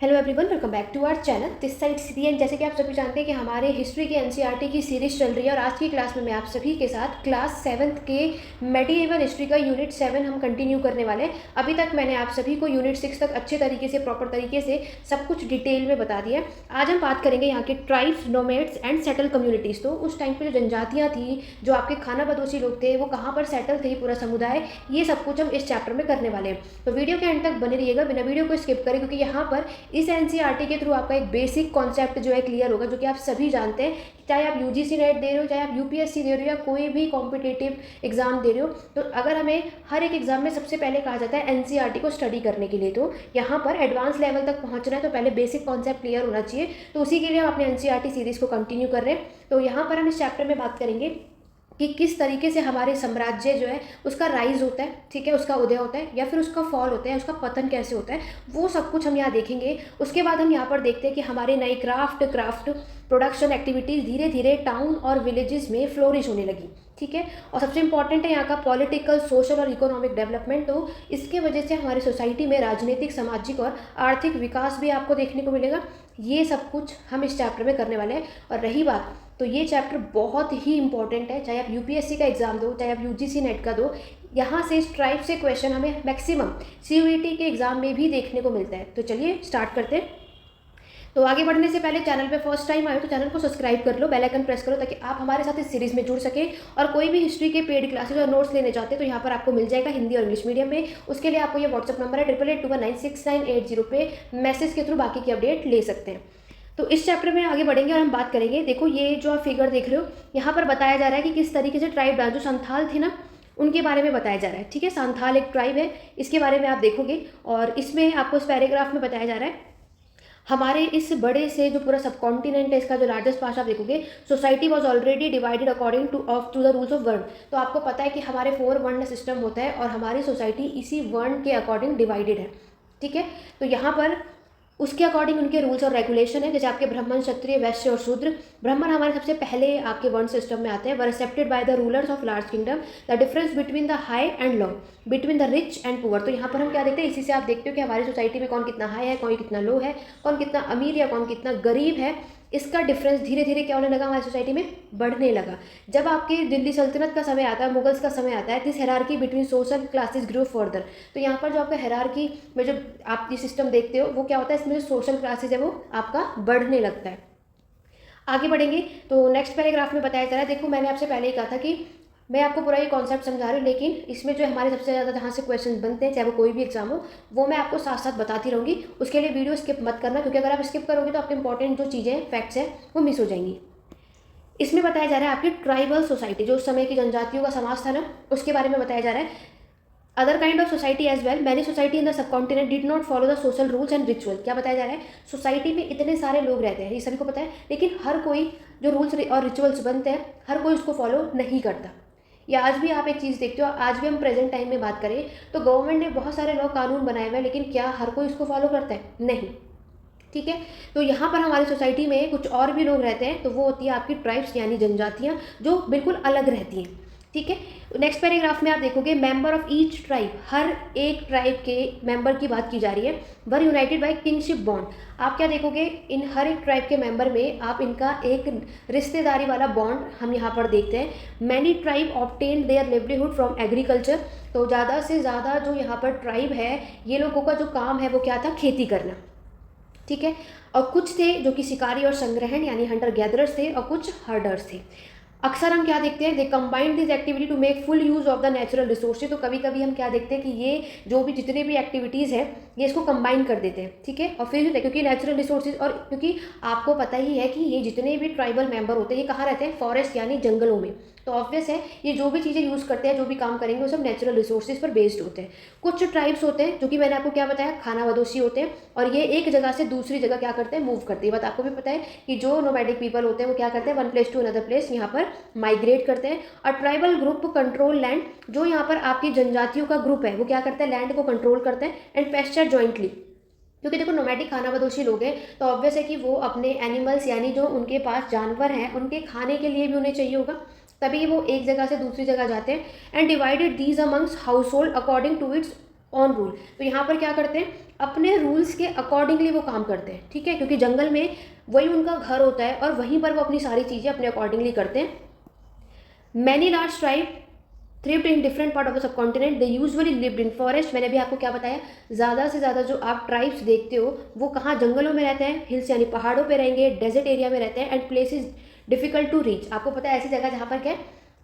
Hello everyone, welcome back to our channel this side Sidhi. And जैसे कि आप सभी जानते हैं कि हमारे हिस्ट्री के एनसीईआरटी की सीरीज चल रही है और आज की क्लास में मैं आप सभी के साथ क्लास 7th के मेडिएवल हिस्ट्री का यूनिट 7 हम कंटिन्यू करने वाले हैं। अभी तक मैंने आप सभी को यूनिट 6 तक अच्छे तरीके से प्रॉपर तरीके से सब कुछ डिटेल में बता दिया है। आज हम बात करेंगे यहाँ के tribes, nomads and settle communities. तो उस टाइम पर जो जनजातियाँ थी, जो आपके खाना बदोशी लोग थे, वो कहाँ पर सेटल थे, पूरा समुदाय, ये सब कुछ हम इस चैप्टर में करने वाले हैं। तो वीडियो के एंड तक बने रहिएगा, बिना वीडियो को स्किप करें, क्योंकि यहाँ पर इस एनसीईआरटी के थ्रू आपका एक बेसिक कॉन्सेप्ट जो है क्लियर होगा, जो कि आप सभी जानते हैं। चाहे आप यूजीसी नेट दे रहे हो, चाहे आप यूपीएससी दे रहे हो, या कोई भी कॉम्पिटिटिव एग्जाम दे रहे हो, तो अगर हमें हर एक एग्जाम में सबसे पहले कहा जाता है एनसीईआरटी को स्टडी करने के लिए, तो यहाँ पर एडवांस लेवल तक पहुँचना है तो पहले बेसिक कॉन्सेप्ट क्लियर होना चाहिए। तो उसी के लिए हम अपने एनसीईआरटी सीरीज़ को कंटिन्यू कर रहे हैं। तो यहाँ पर हम इस चैप्टर में बात करेंगे कि किस तरीके से हमारे साम्राज्य जो है उसका राइज होता है, ठीक है, उसका उदय होता है, या फिर उसका फॉल होता है, उसका पतन कैसे होता है, वो सब कुछ हम यहाँ देखेंगे। उसके बाद हम यहाँ पर देखते हैं कि हमारे नई क्राफ्ट प्रोडक्शन एक्टिविटीज़ धीरे धीरे टाउन और विलेजेस में फ्लोरिश होने लगी, ठीक है। और सबसे इंपॉर्टेंट है यहाँ का पॉलिटिकल, सोशल और इकोनॉमिक डेवलपमेंट। तो इसके वजह से हमारी सोसाइटी में राजनीतिक, सामाजिक और आर्थिक विकास भी आपको देखने को मिलेगा। ये सब कुछ हम इस चैप्टर में करने वाले हैं। और रही बात, तो ये चैप्टर बहुत ही इंपॉर्टेंट है, चाहे आप यूपीएससी का एग्जाम दो, चाहे आप यूजीसी नेट का दो, यहाँ से इस ट्राइब से क्वेश्चन हमें मैक्सिमम सीयूईटी के एग्जाम में भी देखने को मिलता है। तो चलिए स्टार्ट करते हैं। तो आगे बढ़ने से पहले चैनल पे फर्स्ट टाइम आए तो चैनल को सब्सक्राइब कर लो, बेल आइकन प्रेस करो, ताकि आप हमारे साथ इस सीरीज़ में जुड़ सकें। और कोई भी हिस्ट्री के पेड क्लासेज और नोट्स लेने चाहते हैं तो यहाँ पर आपको मिल जाएगा हिंदी और इंग्लिश मीडियम में। उसके लिए आपको ये व्हाट्सअप नंबर है 8881969880 पे मैसेज के थ्रू बाकी की अपडेट ले सकते हैं। तो इस चैप्टर में आगे बढ़ेंगे और हम बात करेंगे। देखो, ये जो आप फिगर देख रहे हो, यहाँ पर बताया जा रहा है कि किस तरीके से ट्राइब जो संथाल थे ना, उनके बारे में बताया जा रहा है, ठीक है। संथाल एक ट्राइब है, इसके बारे में आप देखोगे। और इसमें आपको इस पैराग्राफ में बताया जा रहा है हमारे इस बड़े से जो पूरा सब कॉन्टिनेंट है, इसका जो लार्जेस्ट पार्ट आप देखोगे, society was already divided according to the rules of varna. तो आपको पता है कि हमारे 4 वर्ण सिस्टम होता है और हमारी सोसाइटी इसी वर्ण के अकॉर्डिंग डिवाइडेड है, ठीक है। तो यहाँ पर उसके अकॉर्डिंग उनके रूल्स और रेगुलेशन है, जैसे आपके ब्राह्मण, क्षत्रिय, वैश्य और शूद्र। ब्राह्मण हमारे सबसे पहले आपके वर्ण सिस्टम में आते हैं। Were accepted by the rulers of large kingdom. The difference between the high and low, between the rich and poor. तो यहाँ पर हम क्या देखते हैं, इसी से आप देखते हो कि हमारी सोसाइटी में कौन कितना हाई है, कौन कितना लो है, कौन कितना अमीर या कौन कितना गरीब है। इसका डिफरेंस धीरे धीरे क्या होने लगा, हमारी सोसाइटी में बढ़ने लगा। जब आपके दिल्ली सल्तनत का समय आता है, मुगल्स का समय आता है, this hierarchy between social classes grow further. तो यहाँ पर जो आपका हेरार्की में जो आप ये सिस्टम देखते हो, वो क्या होता है, इसमें जो सोशल क्लासेस है वो आपका बढ़ने लगता है। आगे बढ़ेंगे तो नेक्स्ट पैराग्राफ में बताया जा रहा है। देखो, मैंने आपसे पहले ही कहा था कि मैं आपको पूरा ये कॉन्सेप्ट समझा रही हूँ, लेकिन इसमें जो हमारे सबसे ज़्यादा जहाँ से क्वेश्चन बनते हैं, चाहे वो कोई भी एग्जाम हो, वो मैं आपको साथ साथ बताती रहूँगी। उसके लिए वीडियो स्किप मत करना, क्योंकि अगर आप स्किप करोगे तो आपके इंपॉर्टेंट जो चीज़ें हैं, फैक्ट्स हैं, वो मिस हो जाएंगी। इसमें बताया जा रहा है आपकी ट्राइबल सोसाइटी, जो उस समय की जनजातियों का समाज था ना, उसके बारे में बताया जा रहा है। Other kind of society as well, many society in the subcontinent did not follow the social rules and ritual. क्या बताया जा रहा है, सोसाइटी में इतने सारे लोग रहते हैं, ये सभी को पता है, लेकिन हर कोई जो रूल्स और रिचुअल्स बनते हैं, हर कोई उसको फॉलो नहीं करता। या आज भी आप एक चीज़ देखते हो, आज भी हम प्रेजेंट टाइम में बात करें तो गवर्नमेंट ने बहुत सारे लॉ कानून बनाए हुए हैं, लेकिन क्या हर कोई उसको फॉलो करता है? नहीं, ठीक है। तो यहाँ पर हमारी सोसाइटी में कुछ और भी लोग रहते हैं, तो वो होती है आपकी ट्राइब्स यानी जनजातियाँ, जो बिल्कुल अलग रहती हैं, ठीक है। नेक्स्ट पैराग्राफ में आप देखोगे मेंबर ऑफ ईच ट्राइब, हर एक ट्राइब के मेंबर की बात की जा रही है। Were united by kingship bond. आप क्या देखोगे, इन हर एक ट्राइब के मेंबर में आप इनका एक रिश्तेदारी वाला बॉन्ड हम यहाँ पर देखते हैं। Many tribe obtain their livelihood from agriculture. तो ज़्यादा से ज़्यादा जो यहाँ पर ट्राइब है, ये लोगों का जो काम है वो क्या था, खेती करना, ठीक है। और कुछ थे जो कि शिकारी और संग्रहण यानी हंटर गैदरर्स थे, और कुछ हर्डर्स थे। अक्सर हम क्या देखते हैं, they combined this activity to make full use of the natural resources. तो कभी कभी हम क्या देखते हैं कि ये जो भी जितने भी एक्टिविटीज़ हैं, ये इसको कंबाइन कर देते हैं, ठीक है। और फिर क्योंकि नेचुरल रिसोर्सेज, और क्योंकि आपको पता ही है कि ये जितने भी ट्राइबल मेंबर होते हैं, ये कहाँ रहते हैं, फॉरेस्ट यानी जंगलों में। तो ऑब्वियस है, ये जो भी चीज़ें यूज़ करते हैं, जो भी काम करेंगे, वो सब नेचुरल रिसोर्सेज पर बेस्ड होते हैं। कुछ ट्राइब्स होते हैं जो कि मैंने आपको क्या बताया, खाना बदोशी होते हैं, और ये एक जगह से दूसरी जगह क्या करते हैं, मूव करते हैं। बात आपको भी पता है कि जो नोमैडिक पीपल होते हैं वो क्या करते हैं, one place to another place यहाँ पर माइग्रेट करते हैं। और ट्राइबल ग्रुप कंट्रोल लैंड, जो यहाँ पर आपकी जनजातियों का ग्रुप है, वो क्या करते हैं, लैंड को कंट्रोल करते हैं। एंड पेस्चर जॉइंटली, क्योंकि देखो नोमैडिक खाना बदोशी लोग हैं, तो ऑब्वियस है कि वो अपने एनिमल्स यानी जो उनके पास जानवर हैं, उनके खाने के लिए भी उन्हें चाहिए होगा, तभी वो एक जगह से दूसरी जगह जाते हैं। And divided these amongst household according to its own rule. तो यहाँ पर क्या करते हैं, अपने रूल्स के अकॉर्डिंगली वो काम करते हैं, ठीक है, क्योंकि जंगल में वही उनका घर होता है और वहीं पर वो अपनी सारी चीज़ें अपने अकॉर्डिंगली करते हैं। Many large tribe thrived in different part of the subcontinent, they usually lived in forest. मैंने भी आपको क्या बताया, ज़्यादा से ज़्यादा जो आप ट्राइब्स देखते हो वो कहाँ, जंगलों में रहते हैं, हिल्स यानी पहाड़ों पे रहेंगे, डेजर्ट एरिया में रहते हैं, and places difficult to reach. आपको पता है ऐसी जगह जहाँ पर क्या है,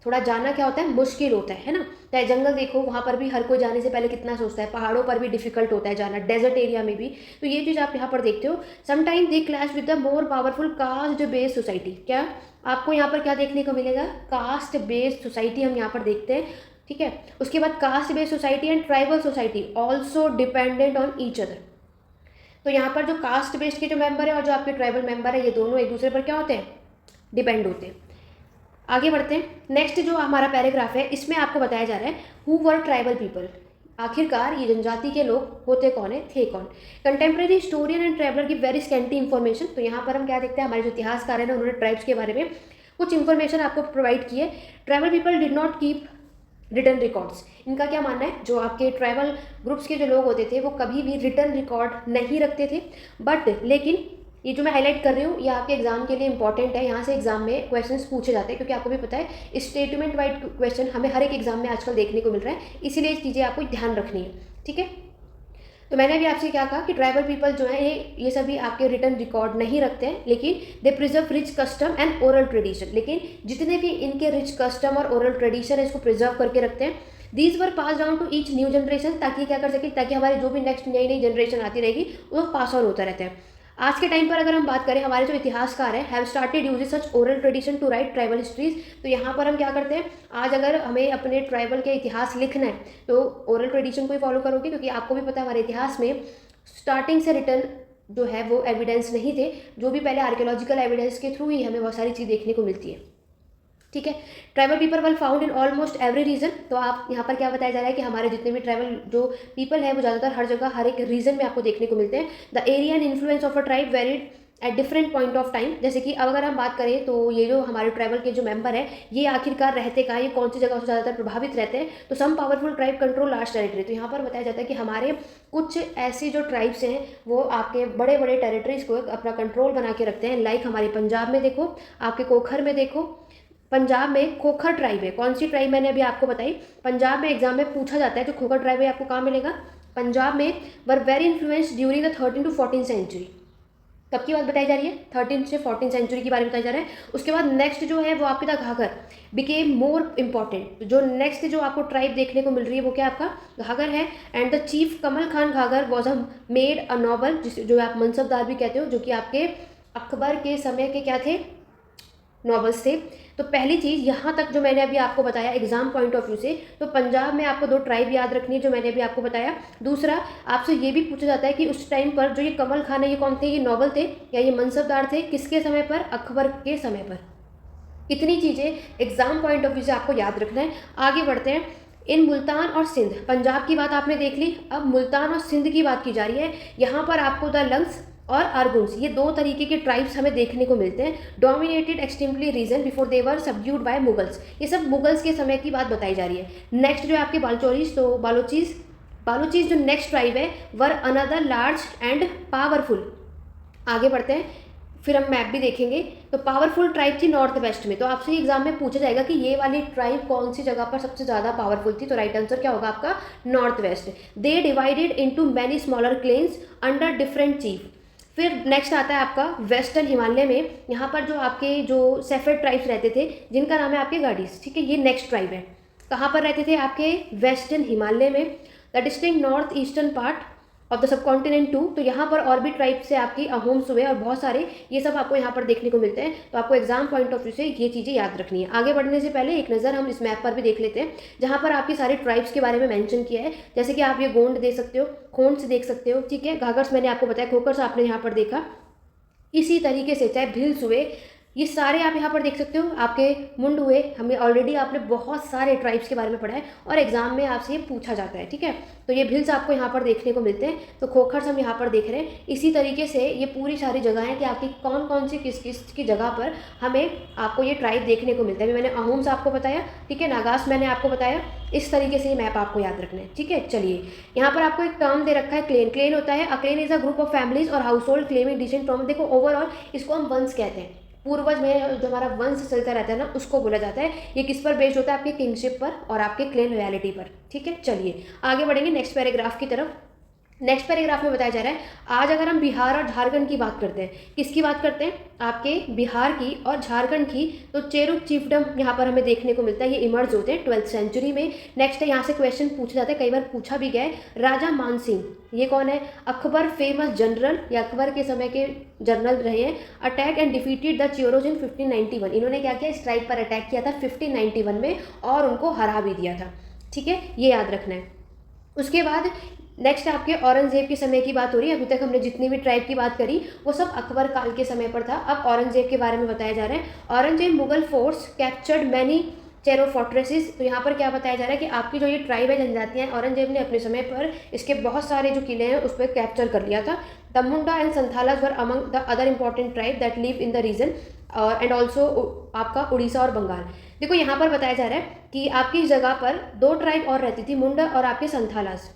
थोड़ा जाना क्या होता है, मुश्किल होता है ना। चाहे जंगल देखो, वहाँ पर भी हर कोई जाने से पहले कितना सोचता है, पहाड़ों पर भी डिफिकल्ट होता है जाना, डेजर्ट एरिया में भी। तो ये चीज़ आप यहाँ पर देखते हो। Sometime they clash with the more powerful cast based society. क्या आपको यहाँ पर क्या देखने को मिलेगा, कास्ट बेस्ड सोसाइटी हम यहाँ पर देखते हैं, ठीक है। उसके बाद cast based society and tribal society also dependent on each other. तो यहाँ पर जो कास्ट बेस्ड के जो मेंबर है और जो आपके ट्राइबल मेंबर है, ये दोनों एक दूसरे पर क्या होते हैं, डिपेंड होते हैं। आगे बढ़ते हैं। नेक्स्ट जो हमारा पैराग्राफ है, इसमें आपको बताया जा रहा है हु वर ट्राइबल पीपल। आखिरकार ये जनजाति के लोग होते कौन है, थे कौन। कंटेम्प्रेरी हिस्टोरियन एंड ट्रैवलर की वेरी स्कैंटी इन्फॉर्मेशन। तो यहाँ पर हम क्या देखते हैं, हमारे जो इतिहासकार है ना, उन्होंने ट्राइब्स के बारे में कुछ इन्फॉर्मेशन आपको प्रोवाइड की है। Tribal people did not keep return records. इनका क्या मानना है, जो आपके ट्राइबल ग्रुप्स के जो लोग होते थे वो कभी भी रिटर्न रिकॉर्ड नहीं रखते थे। बट लेकिन ये जो मैं हाईलाइट कर रही हूँ ये आपके एग्जाम के लिए इंपॉर्टेंट है, यहाँ से एग्जाम में क्वेश्चंस पूछे जाते हैं, क्योंकि आपको भी पता है स्टेटमेंट वाइज क्वेश्चन हमें हर एक एग्जाम में आजकल देखने को मिल रहा है, इसीलिए ये चीज़ें आपको ध्यान रखनी है, ठीक है। तो मैंने अभी आपसे क्या कहा कि ट्राइबल पीपल जो है ये सभी आपके रिटर्न रिकॉर्ड नहीं रखते हैं, लेकिन they preserve rich custom and oral tradition. लेकिन जितने भी इनके रिच कस्टम और ओरल ट्रेडिशन है इसको प्रिजर्व करके रखते हैं। These were pass down to each new generation, ताकि क्या कर सके, ताकि हमारे जो भी नेक्स्ट नई नई जनरेशन आती रहेगी वो पास ऑन होता रहता है। आज के टाइम पर अगर हम बात करें, हमारे जो इतिहासकार हैं have started using such oral tradition to write tribal histories. तो यहाँ पर हम क्या करते हैं, आज अगर हमें अपने ट्राइबल के इतिहास लिखना है तो ओरल ट्रेडिशन को ही फॉलो करोगे, क्योंकि आपको भी पता है हमारे इतिहास में स्टार्टिंग से रिटर्न जो है वो एविडेंस नहीं थे, जो भी पहले आर्कियोलॉजिकल एविडेंस के थ्रू ही हमें बहुत सारी चीज़ देखने को मिलती है, ठीक है। Tribal people were found in almost every region. तो आप यहाँ पर क्या बताया जा रहा है कि हमारे जितने भी ट्राइबल जो पीपल है वो ज़्यादातर हर जगह हर एक रीजन में आपको देखने को मिलते हैं। The area and influence of a tribe varied at different point of time. जैसे कि अब अगर हम बात करें तो ये जो हमारे ट्राइबल के जो मेंबर है ये आखिरकार रहते कहाँ, ये कौन सी जगह से ज़्यादातर प्रभावित रहते हैं। तो some powerful tribe control large territory. तो यहाँ पर बताया जाता है कि हमारे कुछ ऐसी जो ट्राइब्स हैं वो आपके बड़े बड़े टेरिटरीज को अपना कंट्रोल बना के रखते हैं। लाइक हमारे पंजाब में देखो, आपके खोखर में देखो, पंजाब में खोखर ट्राइब है। कौन सी ट्राइब मैंने अभी आपको बताई, पंजाब में एग्जाम में पूछा जाता है जो खोखर ट्राइब है आपको कहाँ मिलेगा, पंजाब में। Were very influenced during the 13 to 14 century. कब की बात बताई जा रही है, 13 से 14 सेंचुरी की बारे में बताया जा रहा है। उसके बाद नेक्स्ट जो है वो आपके था घाघर बिकेम मोर इंपॉर्टेंट। जो नेक्स्ट जो आपको ट्राइब देखने को मिल रही है वो क्या आपका घाघर है। And the chief Kamal Khan घाघर was a made a noble, जो आप मनसबदार भी कहते हो, जो कि आपके अकबर के समय के क्या थे, नॉबल्स थे। तो पहली चीज़ यहाँ तक जो मैंने अभी आपको बताया एग्जाम पॉइंट ऑफ व्यू से, तो पंजाब में आपको 2 ट्राइब याद रखनी है जो मैंने अभी आपको बताया। दूसरा आपसे ये भी पूछा जाता है कि उस टाइम पर जो ये कमल खान है ये कौन थे, ये नॉबल थे या ये मनसबदार थे, किसके समय पर, अकबर के समय पर। इतनी चीज़ें एग्जाम पॉइंट ऑफ व्यू से आपको याद रखना है। आगे बढ़ते हैं। इन मुल्तान और सिंध, पंजाब की बात आपने देख ली, अब मुल्तान और सिंध की बात की जा रही है। यहाँ पर आपको द लंग्स और अरगुन्स, ये 2 तरीके के ट्राइब्स हमें देखने को मिलते हैं। Dominated extremely region before they were subdued by Mughals. ये सब मुगल्स के समय की बात बताई जा रही है। नेक्स्ट जो है आपके बालचोरीज, तो बालूचीज जो नेक्स्ट ट्राइब है वर अनदर लार्ज एंड पावरफुल। आगे बढ़ते हैं, फिर हम मैप भी देखेंगे। तो पावरफुल ट्राइब थी नॉर्थ वेस्ट में। तो आपसे एग्जाम में पूछा जाएगा कि ये वाली ट्राइब कौन सी जगह पर सबसे ज़्यादा पावरफुल थी, तो राइट आंसर क्या होगा आपका, north west. They divided into many smaller clans under different chief. फिर नेक्स्ट आता है आपका वेस्टर्न हिमालय में, यहाँ पर जो आपके जो सेफर्ड ट्राइब्स रहते थे जिनका नाम है आपके गाडीज, ठीक है, ये नेक्स्ट ट्राइब है। कहाँ पर रहते थे, आपके वेस्टर्न हिमालय में। The distinct north eastern part of the subcontinent too. तो यहाँ पर और भी ट्राइब से आपकी अहोम्स हुए और बहुत सारे, ये सब आपको यहाँ पर देखने को मिलते हैं। तो आपको एग्जाम पॉइंट ऑफ व्यू से ये चीज़ें याद रखनी है। आगे बढ़ने से पहले एक नज़र हम इस मैप पर भी देख लेते हैं, जहाँ पर आपके सारे ट्राइब्स के बारे में मेंशन किया है। जैसे कि आप ये गोंड देख सकते हो, खोंड से देख सकते हो, ठीक है, घाघर्स मैंने आपको बताया, खोकर्स आपने यहाँ पर देखा। इसी तरीके से चाहे भिल्स हुए, ये सारे आप यहाँ पर देख सकते हो, आपके मुंड हुए। हमें ऑलरेडी आपने बहुत सारे ट्राइब्स के बारे में पढ़ा है और एग्जाम में आपसे ये पूछा जाता है, ठीक है। तो ये भिल्स आपको यहाँ पर देखने को मिलते हैं। तो खोखर्स हम यहाँ पर देख रहे हैं। इसी तरीके से ये पूरी सारी जगह हैं कि आपकी कौन कौन सी किस किस की जगह पर हमें आपको ये ट्राइब देखने को मिलता है। अभी मैंने अहोम्स आपको बताया, ठीक है, नागास मैंने आपको बताया। इस तरीके से ये मैप आपको याद रखना है, ठीक है। चलिए, यहाँ पर आपको एक टर्म दे रखा है क्लेन। क्लेन होता है, a clan is a group of families और household claiming descent from, देखो ओवरऑल इसको हम वंश कहते हैं। पूर्वज में जो हमारा वंश चलता रहता है ना, उसको बोला जाता है। ये किस पर बेस्ड होता है? आपके किंगशिप पर और आपके क्लेन लॉयल्टी पर, ठीक है। चलिए आगे बढ़ेंगे नेक्स्ट पैराग्राफ की तरफ। नेक्स्ट पैराग्राफ में बताया जा रहा है, आज अगर हम बिहार और झारखंड की बात करते हैं, किसकी बात करते हैं? आपके बिहार की और झारखंड की। तो चेरुक चीफडम यहाँ पर हमें देखने को मिलता है, ये इमर्ज होते हैं 12th सेंचुरी में। नेक्स्ट है, यहाँ से क्वेश्चन पूछा जाता है, कई बार पूछा भी गया है। राजा मानसिंह, ये कौन है? अकबर फेमस जनरल, या अकबर के समय के जनरल रहे हैं। Attack and defeated the Cheros इन 1591, इन्होंने क्या किया? इस ट्राइब पर अटैक किया था 1591 में और उनको हरा भी दिया था, ठीक है, ये याद रखना है। उसके बाद नेक्स्ट आपके औरंगजेब के समय की बात हो रही है। अभी तक हमने जितनी भी ट्राइब की बात करी वो सब अकबर काल के समय पर था। अब औरंगजेब के बारे में बताया जा रहा है। Aurangzeb Mughal force captured many Chero fortresses. तो यहाँ पर क्या बताया जा रहा है कि आपकी जो ये ट्राइब है, जनजातियाँ, औरंगजेब ने अपने समय पर इसके बहुत सारे जो किले हैं उस पर कैप्चर कर लिया था। The Munda and Santhalas were among the other important tribe that live in the region and also आपका उड़ीसा और बंगाल। देखो यहाँ पर बताया जा रहा है कि आपकी इस जगह पर दो ट्राइब और रहती थी, मुंडा और आपके संथालास,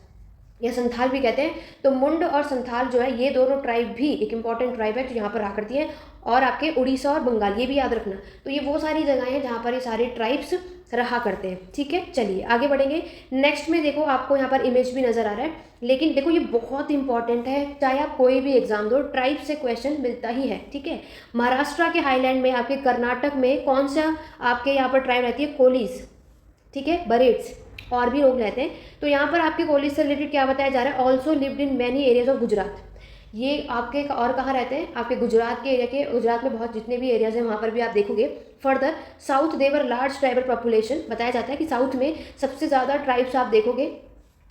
या संथाल भी कहते हैं। तो मुंड और संथाल जो है, ये दोनों ट्राइब भी एक इंपॉर्टेंट ट्राइब है जो यहाँ पर आ करती है। और आपके उड़ीसा और बंगाल, ये भी याद रखना। तो ये वो सारी जगहें हैं जहाँ पर ये सारे ट्राइब्स रहा करते हैं, ठीक है। चलिए आगे बढ़ेंगे। नेक्स्ट में देखो आपको यहाँ पर इमेज भी नज़र आ रहा है, लेकिन देखो ये बहुत इंपॉर्टेंट है, चाहे आप कोई भी एग्जाम दो, ट्राइब से क्वेश्चन मिलता ही है, ठीक है। महाराष्ट्र के हाईलैंड में, आपके कर्नाटक में कौन सा आपके यहाँ पर ट्राइब रहती है? कोलीज, ठीक है, बरेट्स, और भी लोग रहते हैं। तो यहाँ पर आपके कोलीज से रिलेटेड क्या बताया जा रहा है? Also lived in many areas of Gujarat. ये आपके और कहाँ रहते हैं? आपके गुजरात के एरिया के, गुजरात में बहुत जितने भी एरियाज हैं वहाँ पर भी आप देखोगे। फर्दर साउथ देवर लार्ज ट्राइबल पॉपुलेशन, बताया जाता है कि साउथ में सबसे ज़्यादा ट्राइब्स आप देखोगे,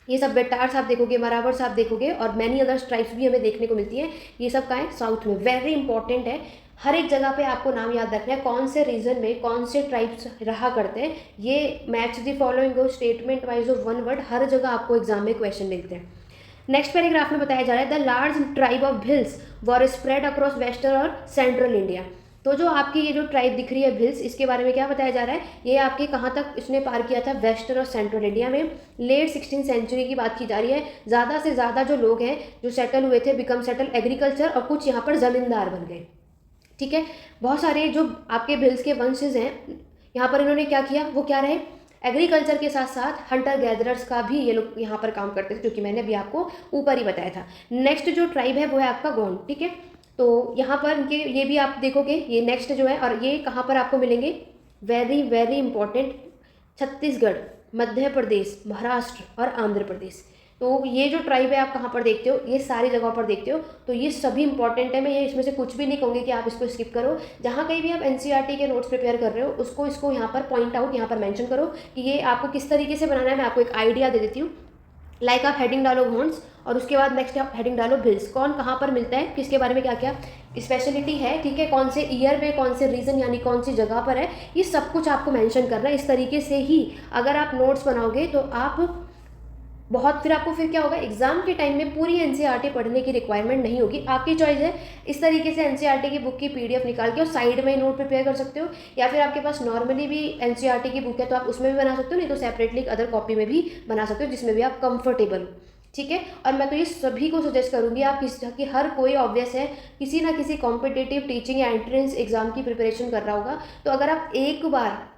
ये सब बेटार्स आप देखोगे, मरावर्स आप देखोगे, और मैनी अदर्स ट्राइब्स भी हमें देखने को मिलती हैं। ये सब कहाँ है? साउथ में। वेरी इंपॉर्टेंट है, हर एक जगह पे आपको नाम याद रखना है, कौन से रीजन में कौन से ट्राइब्स रहा करते हैं। ये match the following statement wise of one word, हर जगह आपको एग्जाम में क्वेश्चन मिलते हैं। नेक्स्ट पैराग्राफ में बताया जा रहा है, the large tribe of Bhils were spread across western और सेंट्रल इंडिया। तो जो आपकी ये जो ट्राइब दिख रही है भिल्स, इसके बारे में क्या बताया जा रहा है? ये आपके कहाँ तक इसने पार किया था? वेस्टर्न और सेंट्रल इंडिया में। लेट 16th सेंचुरी की बात की जा रही है। ज़्यादा से ज़्यादा जो लोग हैं जो सेटल हुए थे, बिकम सेटल एग्रीकल्चर, और कुछ यहाँ पर ज़मींदार बन गए, ठीक है। बहुत सारे जो आपके भिल्स के वंशज हैं यहाँ पर, इन्होंने क्या किया? वो क्या रहे? एग्रीकल्चर के साथ साथ हंटर गैदरर्स का भी ये लोग यहाँ पर काम करते थे, जो कि मैंने अभी आपको ऊपर ही बताया था। नेक्स्ट जो ट्राइब है वो है आपका गोंड, ठीक है। तो यहाँ पर इनके ये भी आप देखोगे, ये नेक्स्ट जो है, और ये कहाँ पर आपको मिलेंगे? Very very important, Chhattisgarh, Madhya Pradesh, Maharashtra और आंध्र प्रदेश। तो ये जो ट्राइब है आप कहाँ पर देखते हो? ये सारी जगहों पर देखते हो। तो ये सभी इंपॉर्टेंट है, मैं ये इसमें से कुछ भी नहीं कहूँगी कि आप इसको स्किप करो। जहाँ कहीं भी आप एनसीईआरटी के नोट्स प्रिपेयर कर रहे हो, उसको इसको यहाँ पर पॉइंट आउट, यहाँ पर मेंशन करो कि ये आपको किस तरीके से बनाना है। मैं आपको एक आइडिया दे देती हूँ। लाइक आप हेडिंग डालो हॉर्न्स, और उसके बाद नेक्स्ट आप हेडिंग डालो भिल्स। कौन कहाँ पर मिलता है, किसके बारे में क्या क्या स्पेशलिटी है, ठीक है, कौन से ईयर में, कौन से रीजन यानी कौन सी जगह पर है, ये सब कुछ आपको मेंशन करना है। इस तरीके से ही अगर आप नोट्स बनाओगे तो आप बहुत, फिर आपको फिर क्या होगा, एग्जाम के टाइम में पूरी एनसीईआरटी पढ़ने की रिक्वायरमेंट नहीं होगी। आपकी चॉइस है, इस तरीके से एनसीईआरटी की बुक की पीडीएफ निकाल के और साइड में नोट प्रिपेयर कर सकते हो, या फिर आपके पास नॉर्मली भी एनसीईआरटी की बुक है तो आप उसमें भी बना सकते हो, नहीं तो सेपरेटली अदर कॉपी में भी बना सकते हो, जिसमें भी आप कंफर्टेबल हो, ठीक है। और मैं तो ये सभी को सजेस्ट करूँगी, आप कि हर कोई ऑब्वियस है किसी ना किसी कॉम्पिटिटिव टीचिंग या एंट्रेंस एग्जाम की प्रिपरेशन कर रहा होगा। तो अगर आप एक बार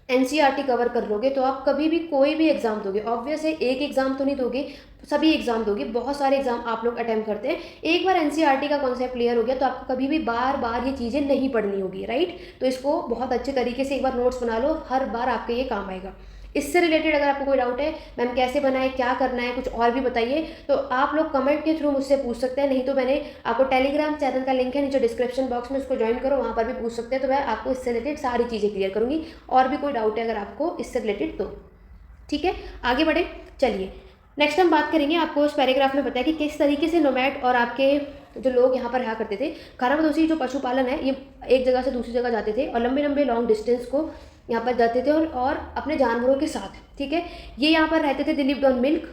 एनसीईआरटी कवर कर लोगे तो आप कभी भी कोई भी एग्जाम दोगे, ऑब्वियस है एक एग्जाम तो नहीं दोगे, सभी एग्जाम दोगे, बहुत सारे एग्जाम आप लोग अटेम्प्ट करते हैं। एक बार एनसीईआरटी का कॉन्सेप्ट क्लियर हो गया तो आपको कभी भी बार बार ये चीज़ें नहीं पढ़नी होगी, राइट। तो इसको बहुत अच्छे तरीके से एक बार नोट्स बना लो, हर बार आपके ये काम आएगा। इससे रिलेटेड अगर आपको कोई डाउट है, मैम कैसे बनाए, क्या करना है, कुछ और भी बताइए, तो आप लोग कमेंट के थ्रू मुझसे पूछ सकते हैं। नहीं तो मैंने आपको टेलीग्राम चैनल का लिंक है नीचे डिस्क्रिप्शन बॉक्स में, उसको ज्वाइन करो, वहाँ पर भी पूछ सकते हैं। तो मैं आपको इससे रिलेटेड सारी चीज़ें क्लियर करूँगी, और भी कोई डाउट है अगर आपको इससे रिलेटेड तो, ठीक है। आगे बढ़े, चलिए नेक्स्ट हम बात करेंगे। आपको उस पैराग्राफ में बताया कि किस तरीके से नोमैड और आपके तो जो लोग यहाँ पर रहा करते थे, खानाबदोशी जो पशुपालन है ये एक जगह से दूसरी जगह जाते थे और लंबे लंबे लॉन्ग डिस्टेंस को यहाँ पर जाते थे और अपने जानवरों के साथ, ठीक है। ये यहाँ पर रहते थे, they lived on milk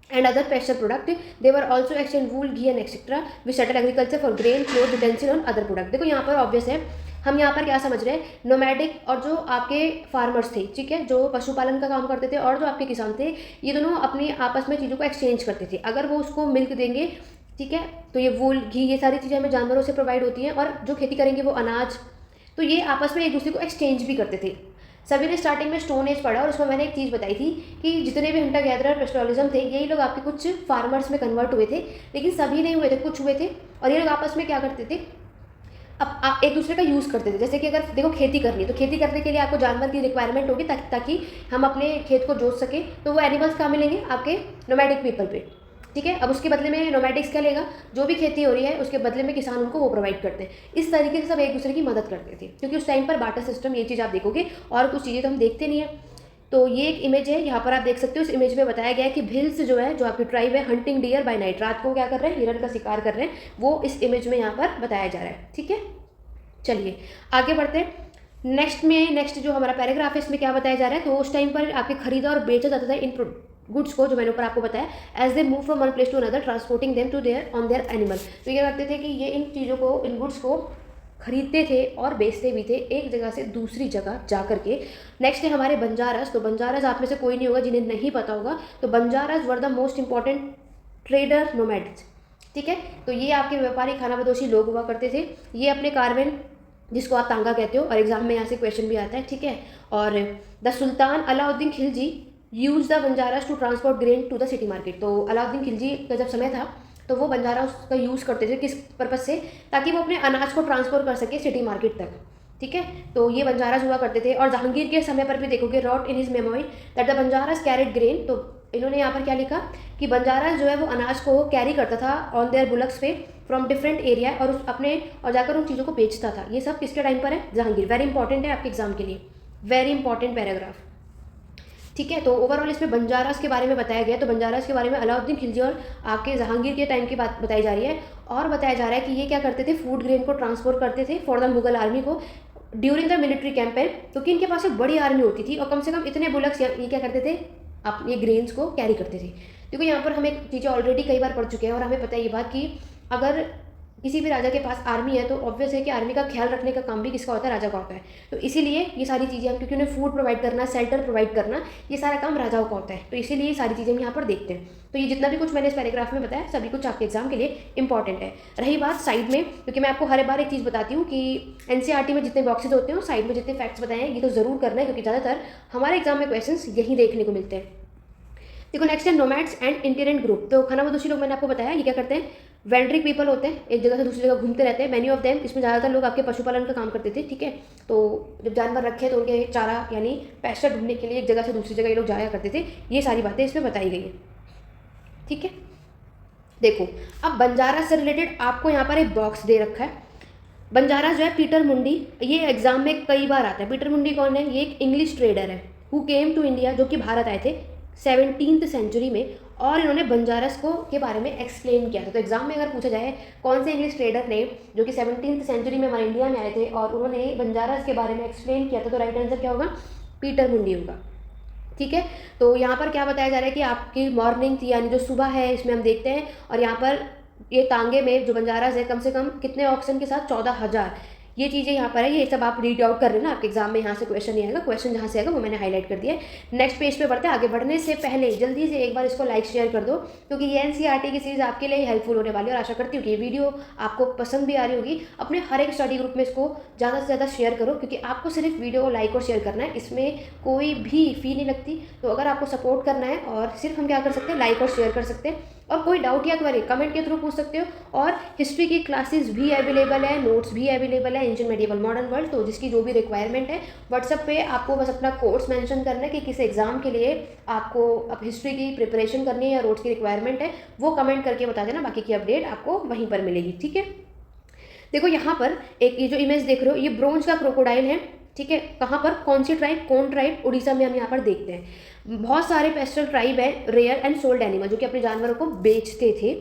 and other pasture product. They were also exchange wool, ghee and etc. We settle agriculture for grain, clothes, utensil and other product. देखो यहाँ पर ऑब्वियस है, हम यहाँ पर क्या समझ रहे हैं, नोमैडिक और जो आपके फार्मर्स थे, ठीक है, जो पशुपालन का काम करते थे और जो आपके किसान थे, ये दोनों अपनी आपस में चीज़ों को एक्सचेंज करते थे। अगर वो उसको मिल्क देंगे, ठीक है, तो ये वूल, घी, ये सारी चीज़ें हमें जानवरों से प्रोवाइड होती हैं, और जो खेती करेंगे वो अनाज, तो ये आपस में एक दूसरे को एक्सचेंज भी करते थे। सभी ने स्टार्टिंग में स्टोन एज पढ़ा और उसमें मैंने एक चीज़ बताई थी कि जितने भी हंटर गैदरर पेस्टोरलिज्म थे, यही लोग आपके कुछ फार्मर्स में कन्वर्ट हुए थे, लेकिन सभी नहीं हुए थे, कुछ हुए थे। और ये लोग आपस में क्या करते थे, अब एक दूसरे का यूज़ करते थे। जैसे कि अगर देखो खेती करनी है तो खेती करने के लिए आपको जानवर की रिक्वायरमेंट होगी ताकि हम अपने खेत को जोत सकें, तो वो एनिमल्स कहाँ मिलेंगे, आपके नोमैडिक पीपल पे, ठीक है। अब उसके बदले में नोमैडिक्स क्या लेगा, जो भी खेती हो रही है उसके बदले में किसान उनको वो प्रोवाइड करते हैं। इस तरीके से सब एक दूसरे की मदद करते थे, क्योंकि उस टाइम पर बार्टर सिस्टम, ये चीज़ आप देखोगे, और कुछ चीज़ें तो हम देखते नहीं है। तो ये एक इमेज है, यहाँ पर आप देख सकते हो। इस इमेज में बताया गया है कि भिल्स जो है, जो आपकी ट्राइब है, हंटिंग डियर बाय नाइट, रात को क्या कर रहे हैं, हिरण का शिकार कर रहे हैं, वो इस इमेज में यहाँ पर बताया जा रहा है, ठीक है। चलिए आगे बढ़ते हैं। नेक्स्ट जो हमारा पैराग्राफ है, इसमें क्या बताया जा रहा है, तो उस टाइम पर आपके खरीदा और बेचा जाता था इन गुड्स को, जो मैंने ऊपर आपको बताया, as they move from one place to another transporting them to their own their animal. तो ये करते थे कि ये इन चीज़ों को, इन गुड्स को खरीदते थे और बेचते भी थे एक जगह से दूसरी जगह जा करके। नेक्स्ट है हमारे बंजारास। तो बंजारास आप में से कोई नहीं होगा जिन्हें नहीं पता होगा, तो Banjaras were the most important trader nomads, ठीक है। तो ये आपके व्यापारी खानाबदोशी लोग हुआ करते थे। ये अपने कारवेन, जिसको आप तांगा कहते हो, और एग्जाम में यहाँ से क्वेश्चन भी आता है, ठीक है। और the sultan Alauddin Khilji use the Banjaras to transport grain to the city market. तो अलाउद्दीन खिलजी का जब समय था तो वो बंजारा उसका यूज़ करते थे, किस पर्पज़ से, ताकि वो अपने अनाज को ट्रांसफर कर सके सिटी मार्केट तक, ठीक है। तो ये बंजारास हुआ करते थे। और जहांगीर के समय पर भी देखोगे, wrote in his memory that the Banjaras carried grain. तो इन्होंने यहाँ पर क्या लिखा कि बंजारास जो है वो अनाज को कैरी करता था ऑन देयर बुलक्स पे फ्रॉम डिफरेंट एरिया, और उस अपने और जाकर उन चीज़ों को बेचता था। ये सब किसके टाइम पर है, जहांगीर। वेरी इंपॉर्टेंट है आपके एग्जाम के लिए, वेरी इंपॉर्टेंट पैराग्राफ, ठीक है। तो ओवरऑल इसमें बंजारास के बारे में बताया गया। तो बंजारास के बारे में अलाउद्दीन खिलजी और आपके जहांगीर के टाइम की बात बताई जा रही है, और बताया जा रहा है कि ये क्या करते थे, फूड ग्रेन को ट्रांसपोर्ट करते थे फॉर द मुगल आर्मी को ड्यूरिंग द मिलिट्री कैंपेन। क्योंकि इनके पास एक बड़ी आर्मी होती थी और कम से कम इतने बुलक्स ये क्या करते थे, आप ये ग्रेन्स को कैरी करते थे। देखो यहाँ पर हम एक चीज़ें ऑलरेडी कई बार पढ़ चुके हैं और हमें पता है ये बात कि अगर किसी भी राजा के पास आर्मी है तो ऑब्वियस है कि आर्मी का ख्याल रखने का काम भी किसका होता है, राजा का होता है। तो इसीलिए ये सारी चीज़ें हम, क्योंकि उन्हें फूड प्रोवाइड करना, शेल्टर प्रोवाइड करना, ये सारा काम राजाओं का होता है, तो इसीलिए ये सारी चीज़ें हम यहाँ पर देखते हैं। तो ये जितना भी कुछ मैंने इस पैराग्राफ में बताया, सभी कुछ आपके एग्जाम के लिए इंपॉर्टेंट है। रही बात साइड में, क्योंकि मैं आपको हर बार एक चीज़ बताती हूँ कि एनसीईआरटी में जितने बॉक्सेज होते हैं साइड में जितने फैक्ट्स बताए हैं ये तो ज़रूर करना है, क्योंकि ज़्यादातर हमारे एग्जाम में क्वेश्चन यही देखने को मिलते हैं। देखो नेक्स्ट है नोमैड्स एंड इंटीरियंट ग्रुप। तो खानाबदोशी लोग मैंने आपको बताया, ये क्या करते हैं, वेंड्रिक पीपल होते हैं, एक जगह से दूसरी जगह घूमते रहते हैं। मैनी ऑफ देम, इसमें ज़्यादातर लोग आपके पशुपालन का काम करते थे, ठीक है। तो जब जानवर रखे तो उनके चारा यानी पैस्चर ढूंढने के लिए एक जगह से दूसरी जगह ये लोग जाया करते थे। ये सारी बातें इसमें बताई गई हैं, ठीक है। देखो अब बंजारा से रिलेटेड आपको यहाँ पर एक बॉक्स दे रखा है। बंजारा जो है पीटर मुंडी, ये एग्जाम में कई बार आता है। पीटर मुंडी कौन है, ये एक इंग्लिश ट्रेडर है हु केम टू इंडिया, जो कि भारत आए थे 17th सेंचुरी में, और इन्होंने बंजारस को के बारे में एक्सप्लेन किया था। तो एग्जाम में अगर पूछा जाए कौन से इंग्लिश ट्रेडर ने जो कि 17th सेंचुरी में हमारे इंडिया में आए थे और उन्होंने बंजारस के बारे में एक्सप्लेन किया था, तो राइट आंसर क्या होगा, पीटर मुंडी होगा, ठीक है। तो यहाँ पर क्या बताया जा रहा है कि आपकी मॉर्निंग थी, यानी जो सुबह है, इसमें हम देखते हैं। और यहाँ पर ये तांगे में जो बंजारास है, कम से कम कितने ऑक्शन के साथ, 14,000, ये चीज़ें यहाँ पर है। ये सब आप रीड आउट कर रहे हैं ना, आपके एग्जाम में यहाँ से क्वेश्चन नहीं आएगा, क्वेश्चन जहाँ से आएगा वो मैंने हाईलाइट कर दिया है। नेक्स्ट पेज पे बढ़ते हैं। आगे बढ़ने से पहले जल्दी से एक बार इसको लाइक शेयर कर दो, क्योंकि ये एनसीईआरटी की सीरीज़ आपके लिए हेल्पफुल होने वाली है, और आशा करती हूँ कि ये वीडियो आपको पसंद भी आ रही होगी। अपने हर एक स्टडी ग्रुप में इसको ज़्यादा से ज़्यादा शेयर करो, क्योंकि आपको सिर्फ वीडियो लाइक और शेयर करना है, इसमें कोई भी फ़ी नहीं लगती। तो अगर आपको सपोर्ट करना है, और सिर्फ हम क्या कर सकते हैं, लाइक और शेयर कर सकते हैं। और कोई डाउट या क्वेरी कमेंट के थ्रू पूछ सकते हो। और हिस्ट्री की क्लासेस भी अवेलेबल है, नोट्स भी अवेलेबल है, एंशिएंट मेडिएवल मॉडर्न वर्ल्ड। तो जिसकी जो भी रिक्वायरमेंट है, व्हाट्सएप पे आपको बस अपना कोर्स मेंशन करना है कि किस एग्जाम के लिए आपको अब हिस्ट्री की प्रिपरेशन करनी है या नोट्स की रिक्वायरमेंट है, वो कमेंट करके बता देना। बाकी की अपडेट आपको वहीं पर मिलेगी, ठीक है। देखो यहाँ पर एक ये जो इमेज देख रहे हो, ये ब्रोंज का क्रोकोडाइल है, ठीक है। कहाँ पर, कौन सी ट्राइब, कौन ट्राइब, उड़ीसा में हम यहाँ पर देखते हैं। बहुत सारे पेस्टल ट्राइब है, रेयर एंड सोल्ड एनिमल, जो कि अपने जानवरों को बेचते थे।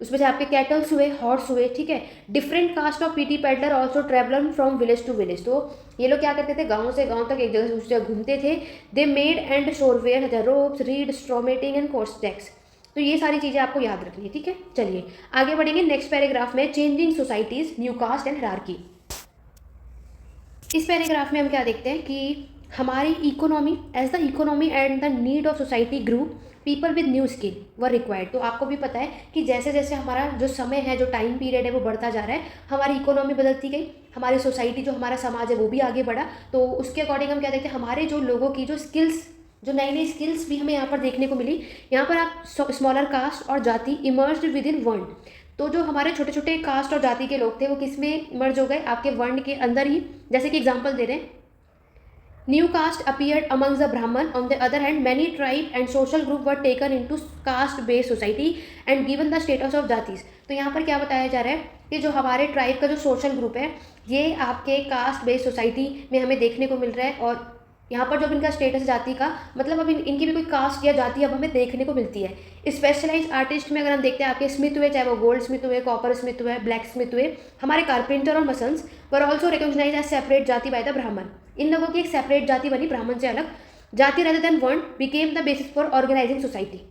उसमें से आपके कैटल्स हुए, हॉर्स हुए, ठीक है। Different caste of petty peddler also traveller from village to village, तो ये लोग क्या करते थे, गाँव से गाँव तक एक जगह से दूसरी जगह घूमते थे। दे मेड एंड शोरवेयर the ropes, reed, straw matting and कोर्सटेक्स, तो ये सारी चीज़ें आपको याद रखनी है, ठीक है। चलिए आगे बढ़ेंगे नेक्स्ट पैराग्राफ में, changing societies, new caste and hierarchy. इस पैराग्राफ में हम क्या देखते हैं कि हमारी economy, as the economy and the need of society grew, people with new skill were required. तो आपको भी पता है कि जैसे जैसे हमारा जो समय है, जो टाइम पीरियड है, वो बढ़ता जा रहा है, हमारी इकोनॉमी बदलती गई, हमारी सोसाइटी, जो हमारा समाज है वो भी आगे बढ़ा। तो उसके अकॉर्डिंग हम क्या देखते हैं, हमारे जो लोगों की जो स्किल्स, जो नई नई स्किल्स भी हमें यहाँ पर देखने को मिली। यहाँ पर आप स्मॉलर कास्ट और जाति इमर्ज्ड विद इन वर्ण, तो जो हमारे छोटे छोटे कास्ट और जाति के लोग थे वो किस में मर्ज हो गए, आपके वर्ण के अंदर ही। जैसे कि एग्जांपल दे रहे हैं, new caste appeared amongst the Brahman, on the other hand many tribe and social group were taken into caste based society and given the status of jatis. तो यहाँ पर क्या बताया जा रहा है कि जो हमारे ट्राइब का जो सोशल ग्रुप है, ये आपके कास्ट बेस्ड सोसाइटी में हमें देखने को मिल रहा है। और यहाँ पर जब इनका स्टेटस जाति का, मतलब अब इनकी भी कोई कास्ट या जाति अब हमें देखने को मिलती है। स्पेशलाइज आर्टिस्ट में अगर हम देखते हैं, आपके स्मिथ हुए, चाहे वो गोल्ड स्मिथ हुए, कॉपर स्मिथ हुए, ब्लैक स्मिथ हुए, हमारे कारपेंटर और masons were also recognise as separate jati by the Brahman. इन लोगों की एक सेपरेट जाति बनी, ब्राह्मण से अलग जाति, rather than varna became the basis for organising society.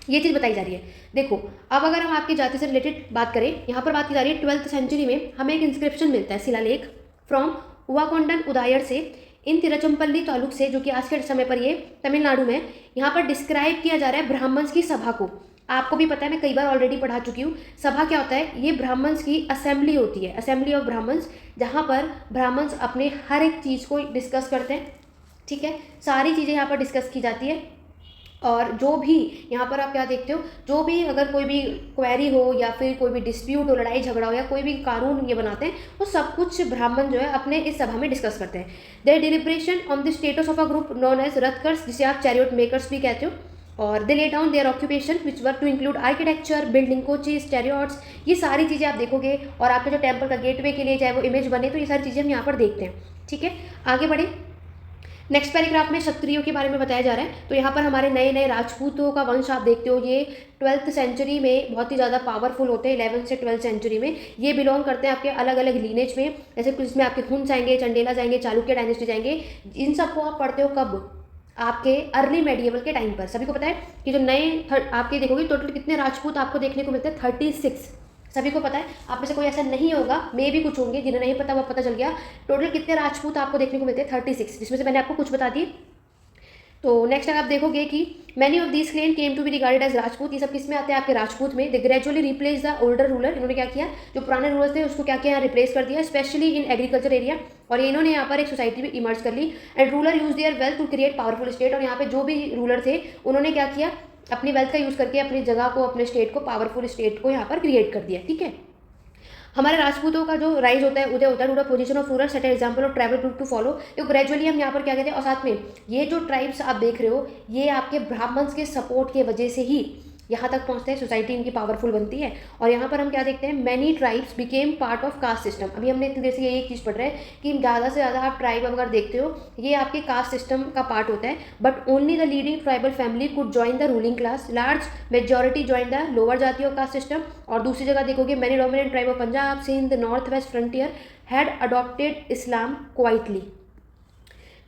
ये चीज़ बताई जा रही है। देखो अब अगर हम आपकी जाति से रिलेटेड बात करें, यहाँ पर बात की जा रही है 12th सेंचुरी में हमें एक इंस्क्रिप्शन मिलता है, शिलालेख फ्रॉम उवाकोंडन उदायर से, इन तिरुचंपल्ली तालुक से, जो कि आज के समय पर ये तमिलनाडु में। यहाँ पर डिस्क्राइब किया जा रहा है ब्राह्मण्स की सभा को। आपको भी पता है, मैं कई बार ऑलरेडी पढ़ा चुकी हूँ। सभा क्या होता है, ये ब्राह्मण्स की असेंबली होती है, असेंबली ऑफ ब्राह्मण्स, जहाँ पर ब्राह्मण्स अपने हर एक चीज़ को डिस्कस करते हैं, ठीक है। सारी चीज़ें यहाँ पर डिस्कस की जाती है। और जो भी यहाँ पर आप क्या देखते हो, जो भी अगर कोई भी क्वेरी हो या फिर कोई भी डिस्प्यूट हो, लड़ाई झगड़ा हो, या कोई भी कानून ये बनाते हैं, वो सब कुछ ब्राह्मण जो है अपने इस सभा में डिस्कस करते हैं। There deliberation on the status of a group known as rathakars, जिसे आप चैरियट मेकर्स भी कहते हो। और they lay down their occupation which were to include architecture, building, coaches, chariots, ये सारी चीज़ें आप देखोगे। और आपके जो टेम्पल का गेटवे के लिए चाहे वो इमेज बने, तो ये सारी चीज़ें हम यहाँ पर देखते हैं, ठीक है। आगे बढ़े, नेक्स्ट पैराग्राफ में क्षत्रियों के बारे में बताया जा रहा है। तो यहाँ पर हमारे नए नए राजपूतों का वंश आप देखते हो, ये 12th सेंचुरी में बहुत ही ज़्यादा पावरफुल होते हैं। 11th से 12th सेंचुरी में ये बिलोंग करते हैं आपके अलग अलग लीनेज में, जैसे कुछ इसमें आपके हुन जाएंगे, चंडेला जाएंगे, चालुक्य डायनेस्टी जाएंगे। इन सबको आप पढ़ते हो कब, आपके अर्ली मेडिएवल के टाइम पर। सभी को पता है कि जो नए आपके देखोगे टोटल कितने राजपूत आपको देखने को मिलते हैं, 36। सभी को पता है, आप में से कोई ऐसा नहीं होगा, मे भी कुछ होंगे जिन्हें नहीं पता, वो पता चल गया। टोटल कितने राजपूत आपको देखने को मिलते हैं, 36, जिसमें से मैंने आपको कुछ बता दिए। तो नेक्स्ट आप देखोगे कि many of this clan came to be regarded as Rajput. ये सब किस में आते हैं, आपके राजपूत में। They gradually replace the older ruler, इन्होंने क्या किया, जो पुराने रूलर थे उसको क्या किया, रिप्लेस कर दिया, स्पेशली इन एग्रीकल्चर एरिया। और इन्होंने यहाँ पर एक सोसाइटी भी इमर्ज कर ली। And ruler use their wealth to create powerful state. और यहाँ पे जो भी रूलर थे उन्होंने क्या किया, अपनी वेल्थ का यूज़ करके अपनी जगह को, अपने स्टेट को, पावरफुल स्टेट को यहाँ पर क्रिएट कर दिया, ठीक है। हमारे राजपूतों का जो राइज होता है, उदय होता है, to position of ruler, set example of travel route to follow. तो ग्रेजुअली हम यहाँ पर क्या कहते हैं, और साथ में ये जो ट्राइब्स आप देख रहे हो, ये आपके ब्राह्मण्स के सपोर्ट के वजह से ही यहाँ तक पहुँचते हैं, सोसाइटी इनकी पावरफुल बनती है। और यहाँ पर हम क्या देखते हैं, many tribes became part of caste system. अभी हमने इतनी देर से ये एक चीज़ पढ़ रहे हैं कि ज़्यादा से ज़्यादा आप ट्राइब अगर देखते हो, ये आपके कास्ट सिस्टम का पार्ट होता है। But only the leading tribal family could join the ruling class, large majority join the lower jati of caste system. और दूसरी जगह देखोगे, many dominant tribe of Punjab, Sindh, north west frontier had adopted Islam quietly.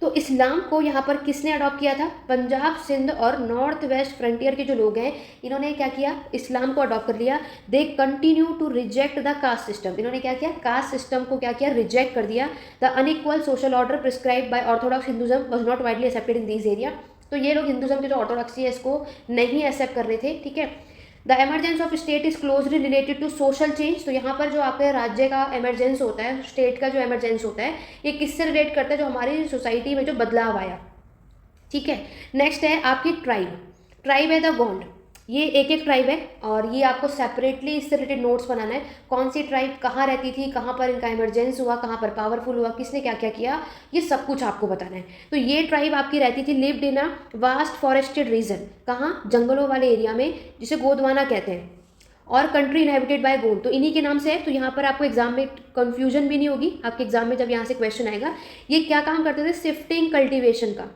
तो इस्लाम को यहाँ पर किसने अडॉप्ट किया था, पंजाब, सिंध और नॉर्थ वेस्ट फ्रंटियर के जो लोग हैं, इन्होंने क्या किया, इस्लाम को अडॉप्ट कर लिया। They continue to reject the caste system. इन्होंने क्या किया, कास्ट सिस्टम को क्या किया, रिजेक्ट कर दिया। The unequal social order prescribe by orthodox Hinduism was not widely accepted in this area. तो ये लोग हिंदुज्म के जो ऑर्थोडॉक्सी है इसको नहीं एक्सेप्ट कर रहे थे, ठीक है। The emergence of state is closely related to social change. तो यहाँ पर जो आपके राज्य का एमरजेंस होता है, स्टेट का जो एमरजेंस होता है, ये किससे रिलेट करता है, जो हमारी सोसाइटी में जो बदलाव आया, ठीक है। नेक्स्ट है आपकी ट्राइब। ट्राइब है द गोंड, ये एक एक ट्राइब है और ये आपको सेपरेटली इससे रिलेटेड नोट्स बनाना है। कौन सी ट्राइब कहाँ रहती थी, कहाँ पर इनका इमरजेंस हुआ, कहाँ पर पावरफुल हुआ, किसने क्या क्या किया, ये सब कुछ आपको बताना है। तो ये ट्राइब आपकी रहती थी, lived in a vast forested region, कहाँ, जंगलों वाले एरिया में, जिसे गोदवाना कहते हैं। और कंट्री इनहेबिटेड बाय गोंड, तो इन्हीं के नाम से है। तो यहाँ पर आपको एग्जाम में कन्फ्यूजन भी नहीं होगी, आपके एग्जाम में जब यहाँ से क्वेश्चन आएगा। ये क्या काम करते थे, शिफ्टिंग कल्टिवेशन का।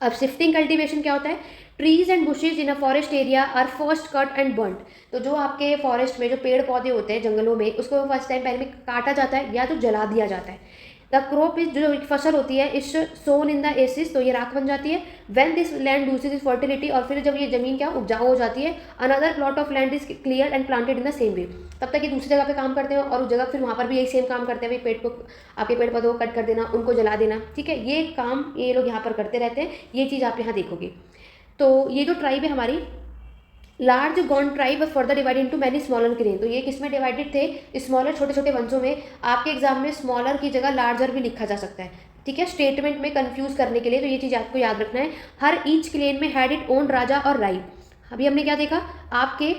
अब शिफ्टिंग कल्टीवेशन क्या होता है, trees and bushes in a forest area are first cut and burned. तो जो आपके फॉरेस्ट में जो पेड़ पौधे होते हैं जंगलों में, उसको फर्स्ट टाइम पहले में काटा जाता है या तो जला दिया जाता है। द क्रॉप इज, जो फसल होती है, इस सोन इन द एसिस, तो ये राख बन जाती है। When this land loses is fertility, और फिर जब ये जमीन क्या उपजाऊ हो जाती है, another plot of land is clear and planted in the same way. तब तक ये दूसरी जगह पे काम करते हैं और उस जगह फिर वहाँ पर भी यही सेम काम करते हैं, भाई पेड़ को, आपके पेड़ पौधों को कट कर देना, उनको जला देना, ठीक है। ये काम ये लोग यहाँ पर करते रहते हैं, ये चीज़ आप यहाँ देखोगे। तो ये जो ट्राइब है हमारी, large Gond tribe further divided into many smaller clan, तो ये किस में डिवाइडेड थे, स्मॉलर छोटे छोटे वंशों में। आपके एग्जाम में स्मॉलर की जगह लार्जर भी लिखा जा सकता है, ठीक है, स्टेटमेंट में कंफ्यूज करने के लिए। तो ये चीज़ आपको याद रखना है। हर ईच क्लेन में हैड इट ओन राजा और राई। अभी हमने क्या देखा, आपके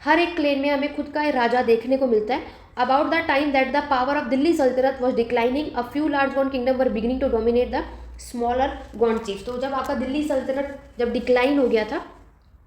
हर एक क्लेन में हमें खुद का राजा देखने को मिलता है। About the time that the power of Delhi Sultanate was declining, a few large Gond kingdom were beginning to dominate the smaller Gond chief. तो जब आपका दिल्ली सल्तनत जब डिक्लाइन हो गया था,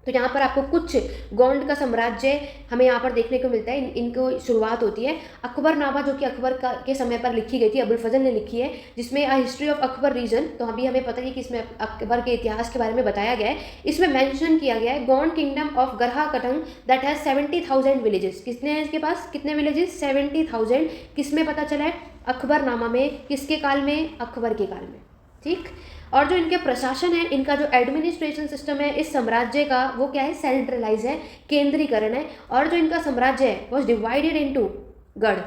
तो यहाँ पर आपको कुछ गौंड का साम्राज्य हमें यहाँ पर देखने को मिलता है। इनको शुरुआत होती है अकबरनामा, जो कि अकबर के समय पर लिखी गई थी, अबुल फजल ने लिखी है, जिसमें a history of Akbar region. तो अभी हमें पता है कि इसमें अकबर के इतिहास के बारे में बताया गया है। इसमें मेंशन किया गया है Gond kingdom of Garha Katanga that has 70,000 villages. कितने हैं इसके पास, कितने विलेजेस, 70,000। किस में पता चला है, अकबरनामा में। किसके काल में, अकबर के काल में, ठीक। और जो इनके प्रशासन है, इनका जो एडमिनिस्ट्रेशन सिस्टम है इस साम्राज्य का, वो क्या है, सेंट्रलाइज है, केंद्रीकरण है। और जो इनका साम्राज्य है वॉज डिवाइडेड इनटू गढ़।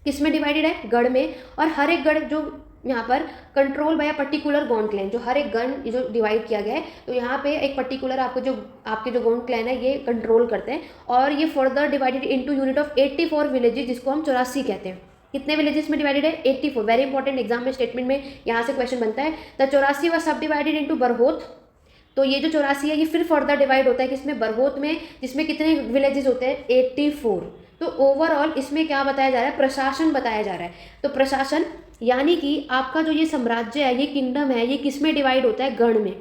किस में डिवाइडेड है, गढ़ में। और हर एक गढ़ जो यहाँ पर control by a particular Gond clan, जो हर एक गण जो डिवाइड किया गया है, तो यहाँ पे एक पर्टिकुलर आपके जो गौंड क्लैन है ये कंट्रोल करते हैं। और ये further divided into unit of 84 villages, जिसको हम 84 कहते हैं। कितने विलेजेस में डिवाइडेड है, 84। वेरी इंपॉर्टेंट, एग्जाम में स्टेटमेंट में यहाँ से क्वेश्चन बनता है। द 84 व सब डिवाइडेड इनटू बरहोत। तो ये जो 84 है ये फिर फर्दर डिवाइड होता है किसमें, बरहोत में, जिसमें कितने विलेजेस होते हैं, 84। तो ओवरऑल इसमें क्या बताया जा रहा है, प्रशासन बताया जा रहा है। तो प्रशासन यानी कि आपका जो ये साम्राज्य है, ये किंगडम है, ये किस में डिवाइड होता है, गढ़ में,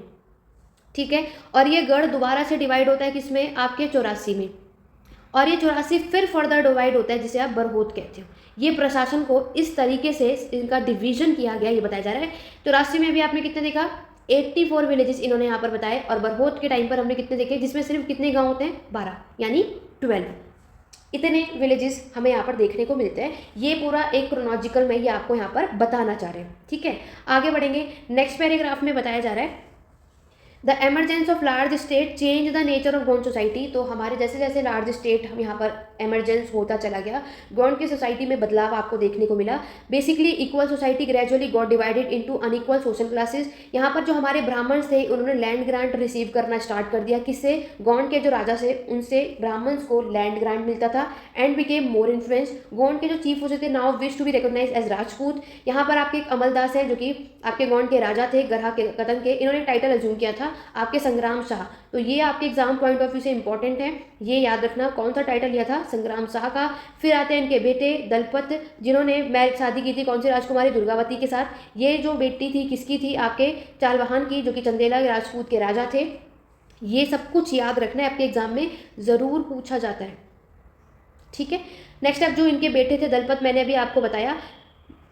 ठीक है। और ये गढ़ दोबारा से डिवाइड होता है किसमें, आपके 84 में। और ये 84 फिर फर्दर डिवाइड होता है, जिसे आप बरहोत कहते हो। ये प्रशासन को इस तरीके से इनका डिवीजन किया गया, ये बताया जा रहा है। 84 में भी आपने कितने देखा, 84 विलेजेस इन्होंने यहाँ पर बताए। और बरहोत के टाइम पर हमने कितने देखे, जिसमें सिर्फ कितने गांव होते हैं, 12, यानी 12। इतने विलेजेस हमें यहाँ पर देखने को मिलते हैं। ये पूरा एक क्रोनोलॉजिकल में ये आपको यहाँ पर बताना चाह रहे हैं, ठीक है। आगे बढ़ेंगे, नेक्स्ट पैराग्राफ में बताया जा रहा है the emergence of large state change the nature of Gond society. तो हमारे जैसे जैसे लार्ज स्टेट हम यहाँ पर एमरजेंस होता चला गया, गौंड की सोसाइटी में बदलाव आपको देखने को मिला। Basically equal society gradually got divided into unequal social classes. यहाँ पर जो हमारे ब्राह्मण थे उन्होंने लैंड ग्रांट रिसीव करना स्टार्ट कर दिया। किससे, गौंड के जो राजा से, उनसे ब्राह्मण्स को लैंड ग्रांट मिलता था। And became more influence. Gond के जो चीफ होते थे now wish to be recognise as Rajput. यहाँ पर आपके एक अमलदास है जो कि आपके गौंड के राजा थे, गरहा के कतंग के, इन्होंने टाइटल अज्यूम किया था आपके संग्राम शाह। तो ये आपके एग्जाम पॉइंट ऑफ व्यू से इंपॉर्टेंट है, ये याद रखना कौन सा टाइटल लिया था, संग्राम शाह का। फिर आते हैं इनके बेटे दलपत, जिन्होंने मैरिज शादी की थी कौन सी राजकुमारी, दुर्गावती के साथ। ये जो बेटी थी किसकी थी, आपके चालवाहन की, जो कि चंदेला राजपूत के राजा थे। ये सब कुछ याद रखना है, आपके एग्जाम में ज़रूर पूछा जाता है, ठीक है। नेक्स्ट अब जो इनके बेटे थे दलपत, मैंने अभी आपको बताया।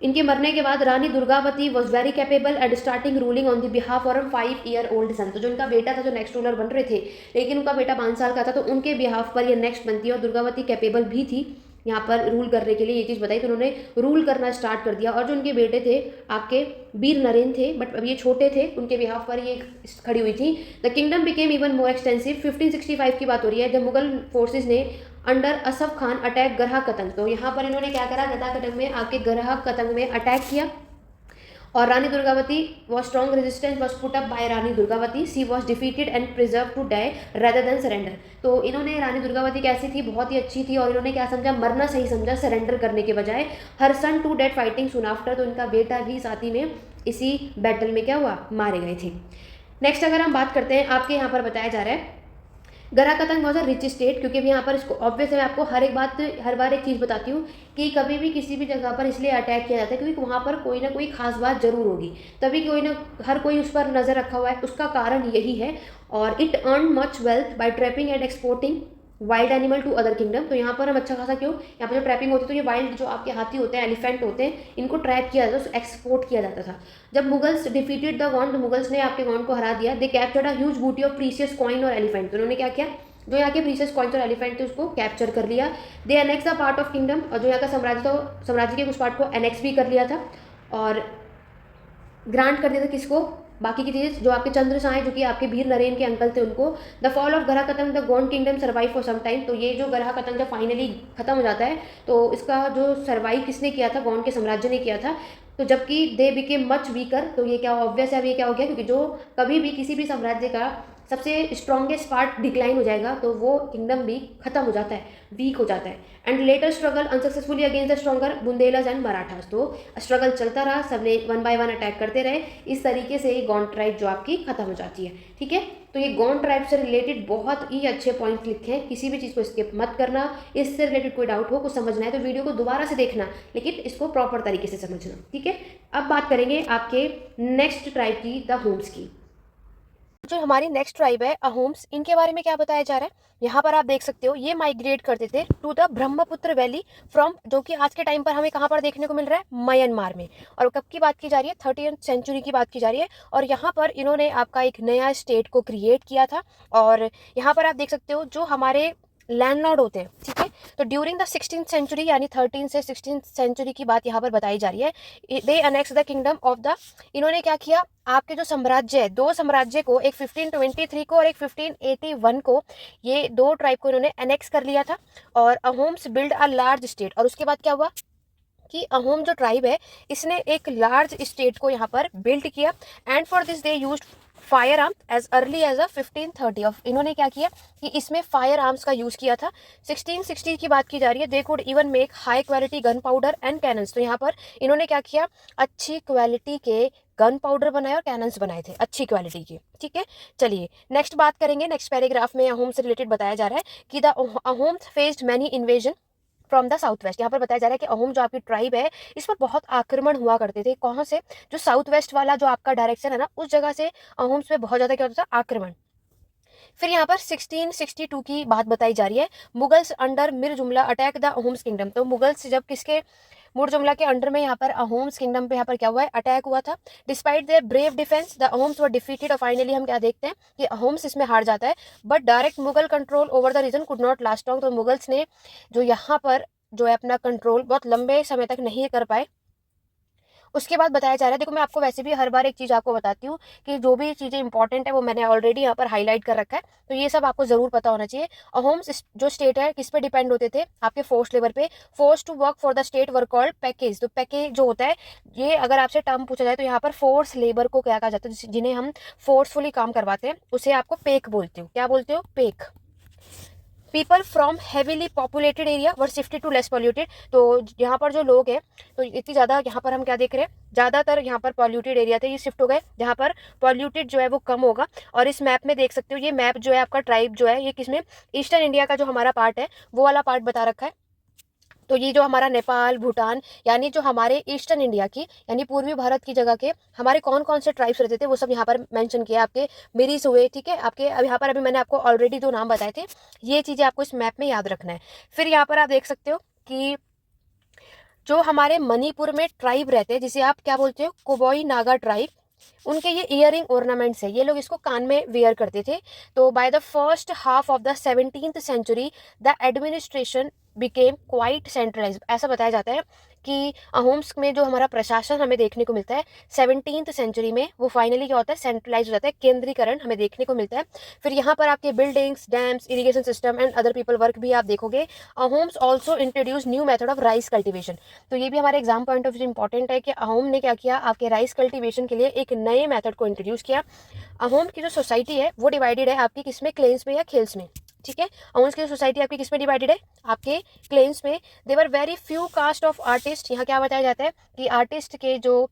इनके मरने के बाद Rani Durgavati was very capable at starting ruling on the behalf of 5-year-old son. तो जो इनका बेटा था जो नेक्स्ट रूलर बन रहे थे, लेकिन उनका बेटा 5 साल का था, तो उनके बिहाफ पर ये नेक्स्ट बनती है। और दुर्गावती कैपेबल भी थी यहाँ पर रूल करने के लिए, ये चीज़ बताई, तो उन्होंने रूल करना स्टार्ट कर दिया। और जो उनके बेटे थे आपके वीर नरेन थे, बट अब ये छोटे थे, उनके बिहाफ पर ये खड़ी हुई थी। The kingdom became even more extensive. 1565 की बात हो रही है, जब मुगल फोर्सेज ने अंडर असफ खान अटैक गरहा कतंग। तो यहाँ पर इन्होंने क्या करा, गरहा कतंग में आके गरहा कतंग में अटैक किया। और Rani Durgavati was strong resistance was put up by Rani Durgavati. She was defeated and preferred to die rather than surrender. तो इन्होंने, रानी दुर्गावती कैसी थी, बहुत ही अच्छी थी, और इन्होंने क्या समझा, मरना सही समझा सरेंडर करने के बजाय। Her son too dead fighting soon after. तो इनका बेटा भी साथ ही में इसी बैटल में क्या हुआ, मारे गए थे। नेक्स्ट अगर हम बात करते हैं, आपके यहाँ पर बताया जा रहा है Garha कतंग was a rich state. क्योंकि यहाँ पर इसको ऑब्वियस है, आपको हर बार एक चीज़ बताती हूँ कि कभी भी किसी भी जगह पर इसलिए अटैक किया जाता है क्योंकि वहाँ पर कोई ना कोई खास बात जरूर होगी, तभी हर कोई उस पर नज़र रखा हुआ है, उसका कारण यही है। और it earn much wealth by trapping and exporting wild animal to other kingdom. तो यहाँ पर हम अच्छा खासा क्यों, यहाँ पर जो ट्रैपिंग होती है तो ये वाइल्ड जो आपके हाथी होते हैं, एलिफेंट होते हैं, इनको ट्रैप किया जाता था, एक्सपोर्ट किया जाता था। जब Mughals defeated the Gond, Mughals ने आपके गॉन्ड को हरा दिया, दे कैप्चर्ड अ ह्यूज बूटी ऑफ प्रीशियस कॉइन और एलिफेंट। तो उन्होंने क्या किया, जो यहाँ के प्रीशियस कॉइन्स और एलिफेंट थे उसको कैप्चर कर लिया। They annex the part of kingdom, और जो यहाँ का साम्राज्य था, साम्राज्य के कुछ पार्ट को एनेक्स भी कर लिया था और ग्रांट कर दिया था किसको, बाकी की चीज़ जो आपके चंद्र शाह हैं, जो कि आपके भीर नरेन के अंकल थे, उनको। The fall of Garha Katanga, the Gond kingdom survive for some time. तो ये जो गरहा कतंग जब फाइनली खत्म हो जाता है तो इसका जो सर्वाइव किसने किया था, गोंड के साम्राज्य ने किया था। तो जबकि दे बिकेम मच वीकर, तो ये क्या ऑब्वियस है, अब ये क्या हो गया, क्योंकि जो कभी भी किसी भी साम्राज्य का सबसे स्ट्रॉन्गेस्ट पार्ट डिक्लाइन हो जाएगा तो वो किंगडम भी खत्म हो जाता है, वीक हो जाता है। And later struggle unsuccessfully against the stronger Bundelas and Marathas. तो स्ट्रगल चलता रहा, सबने वन बाय वन अटैक करते रहे, इस तरीके से ये गौंड ट्राइब जो आपकी खत्म हो जाती है। ठीक है, तो ये गौंड ट्राइब से रिलेटेड बहुत ही अच्छे पॉइंट लिखे हैं, किसी भी चीज़ को स्किप मत करना। इससे रिलेटेड कोई डाउट हो, कुछ समझना है तो वीडियो को दोबारा से देखना, लेकिन इसको प्रॉपर तरीके से समझना। ठीक है, अब बात करेंगे आपके नेक्स्ट ट्राइब की, द होम्स की। जो हमारी नेक्स्ट ट्राइब है अहोम्स, इनके बारे में क्या बताया जा रहा है, यहाँ पर आप देख सकते हो ये माइग्रेट करते थे to the Brahmaputra valley from, जो कि आज के टाइम पर हमें कहाँ पर देखने को मिल रहा है, म्यांमार में। और कब की बात की जा रही है, 13th सेंचुरी की बात की जा रही है। और यहाँ पर इन्होंने आपका एक नया स्टेट को क्रिएट किया था। और यहाँ पर आप देख सकते हो जो हमारे लैंडलॉर्ड होते हैं, ठीक है, तो ड्यूरिंग द 16th सेंचुरी, यानी 13 से 16th सेंचुरी की बात यहाँ पर बताई जा रही है। They annex the kingdom of the, इन्होंने क्या किया, आपके जो साम्राज्य है, दो साम्राज्य को, एक 1523 को और एक 1581 को, ये दो ट्राइब को इन्होंने अनेक्स कर लिया था। और Ahoms build a large state. और उसके बाद क्या हुआ कि अहोम जो ट्राइब है इसने एक लार्ज स्टेट को यहाँ पर बिल्ड किया। And for this they used firearm as early as 1530 of, इन्होंने क्या किया कि इसमें फायर आर्म्स का यूज़ किया था। 1660 की बात की जा रही है। They could even make high quality gun powder and cannons. तो यहाँ पर इन्होंने क्या किया, अच्छी क्वालिटी के गन पाउडर बनाए और कैनन्स बनाए थे अच्छी क्वालिटी के। ठीक है, चलिए नेक्स्ट बात करेंगे। नेक्स्ट पैराग्राफ में अहोम से रिलेटेड बताया जा रहा है कि the Ahoms faced many invasion from the south west. यहाँ पर बताया जा रहा है कि अहोम जो आपकी ट्राइब है इस पर बहुत आक्रमण हुआ करते थे। कहाँ से, जो साउथ वेस्ट वाला जो आपका डायरेक्शन है ना, उस जगह से अहोम्स पे बहुत ज़्यादा क्या होता था, आक्रमण। फिर यहाँ पर 1662 की बात बताई जा रही है। मुगल्स अंडर मिर जुमला अटैक द अहोम्स किंगडम। तो मुगल्स जब किसके, मुर जुमला के अंडर में यहाँ पर अहोम्स किंगडम पे यहाँ पर क्या हुआ है, अटैक हुआ था। Despite there brave defence the Ahoms were defeated. और फाइनली हम क्या देखते हैं कि अहोम्स इसमें हार जाता है। But direct Mughal control over the region could not last long. तो मुगल्स ने जो यहाँ पर जो है अपना कंट्रोल बहुत लंबे समय तक नहीं कर पाए। उसके बाद बताया जा रहा है, देखो मैं आपको वैसे भी हर बार एक चीज़ आपको बताती हूँ कि जो भी चीज़ें इंपॉर्टेंट है वो मैंने ऑलरेडी यहाँ पर हाईलाइट कर रखा है, तो ये सब आपको ज़रूर पता होना चाहिए। अहोम्स जो स्टेट है किस पे डिपेंड होते थे, आपके फोर्स लेबर पे। Force to work for the state were called paiks. तो पैकेज जो होता है, ये अगर आपसे टर्म पूछा जाए तो यहाँ पर फोर्स लेबर को क्या कहा जाता है, जिन्हें हम फोर्सफुली काम करवाते हैं, उसे आपको पेक बोलते हो। क्या बोलते हो, paik. People from heavily populated area were shifted to less polluted. तो यहाँ पर जो लोग हैं, तो इतनी ज़्यादा यहाँ पर हम क्या देख रहे हैं, ज़्यादातर यहाँ पर पॉल्यूटेड एरिया थे, ये शिफ्ट हो गए जहाँ पर पॉल्यूटेड जो है वो कम होगा। और इस मैप में देख सकते हो, ये मैप जो है आपका ट्राइब जो है ये किसमें, ईस्टर्न इंडिया का जो हमारा पार्ट है वो वाला पार्ट बता रखा है। तो ये जो हमारा नेपाल, भूटान, यानी जो हमारे ईस्टर्न इंडिया की यानी पूर्वी भारत की जगह के हमारे कौन कौन से ट्राइब्स रहते थे वो सब यहाँ पर मेंशन किया आपके मिरीस हुए। ठीक है, आपके अब यहाँ पर अभी मैंने आपको ऑलरेडी जो नाम बताए थे, ये चीज़ें आपको इस मैप में याद रखना है। फिर यहाँ पर आप देख सकते हो कि जो हमारे मणिपुर में ट्राइब रहते हैं, जिसे आप क्या बोलते हो, कोबोई नागा ट्राइब, उनके ये इयरिंग ऑर्नामेंट्स है, ये लोग इसको कान में वेयर करते थे। तो by the first half of the 17th century the administration became quite centralised. ऐसा बताया जाता है कि अहोम्स में जो हमारा प्रशासन हमें देखने को मिलता है 17th सेंचुरी में, वो फाइनली क्या होता है, सेंट्रलाइज हो जाता है, केंद्रीकरण हमें देखने को मिलता है। फिर यहाँ पर आपके buildings, dams, irrigation system and other people work भी आप देखोगे। Ahoms also introduce new method of rice cultivation. तो ये भी हमारे exam point of view important है कि अहोम ने क्या किया, आपके राइस कल्टिवेशन के लिए एक नए मेथड को इंट्रोड्यूस किया। अहोम की जो सोसाइटी है वो डिवाइडेड है आपकी किसमें, क्लेन्स में या खेल्स में। ठीक है, अहोम्स की जो सोसाइटी आपकी किसमें डिवाइडेड है, आपके क्लेन्स में। There were very few caste of artist. यहाँ क्या बताया जाता है कि आर्टिस्ट के जो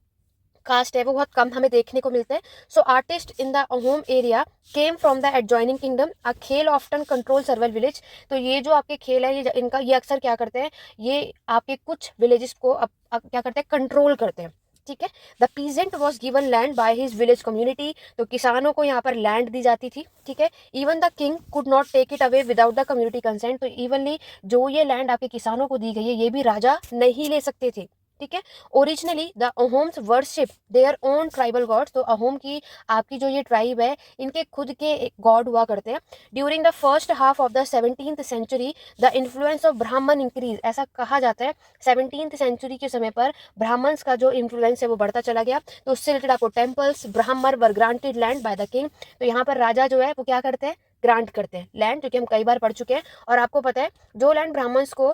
कास्ट है वो बहुत कम हमें देखने को मिलते हैं। So artist in the Ahom area came from the adjoining kingdom. A खेल ऑफ्टन कंट्रोल सर्वल विलेज। तो ये जो आपके खेल है ये इनका ये अक्सर क्या करते हैं, ये आपके कुछ विलेजेस को क्या करते हैं, कंट्रोल करते हैं। ठीक है। The peasant was given land by his village community, तो किसानों को यहाँ पर लैंड दी जाती थी, ठीक है। Even the king could not take it away without the community consent, तो इवनली जो ये लैंड आपके किसानों को दी गई है ये भी राजा नहीं ले सकते थे, ठीक है। Originally the Ahoms worship their own tribal gods, तो अहोम की आपकी जो ये ट्राइब है इनके खुद के गॉड हुआ करते हैं। During the first half of the 17th century the influence of Brahman increase, ऐसा कहा जाता है 17th सेंचुरी के समय पर ब्राह्मण्स का जो इन्फ्लुएंस है वो बढ़ता चला गया। तो उससे रिलेटेड आपको temples, Brahman were granted land by the king, तो यहाँ पर राजा जो है वो क्या करते हैं, ग्रांट करते हैं लैंड, जो कि हम कई बार पढ़ चुके हैं। और आपको पता है जो लैंड ब्राह्मण्स को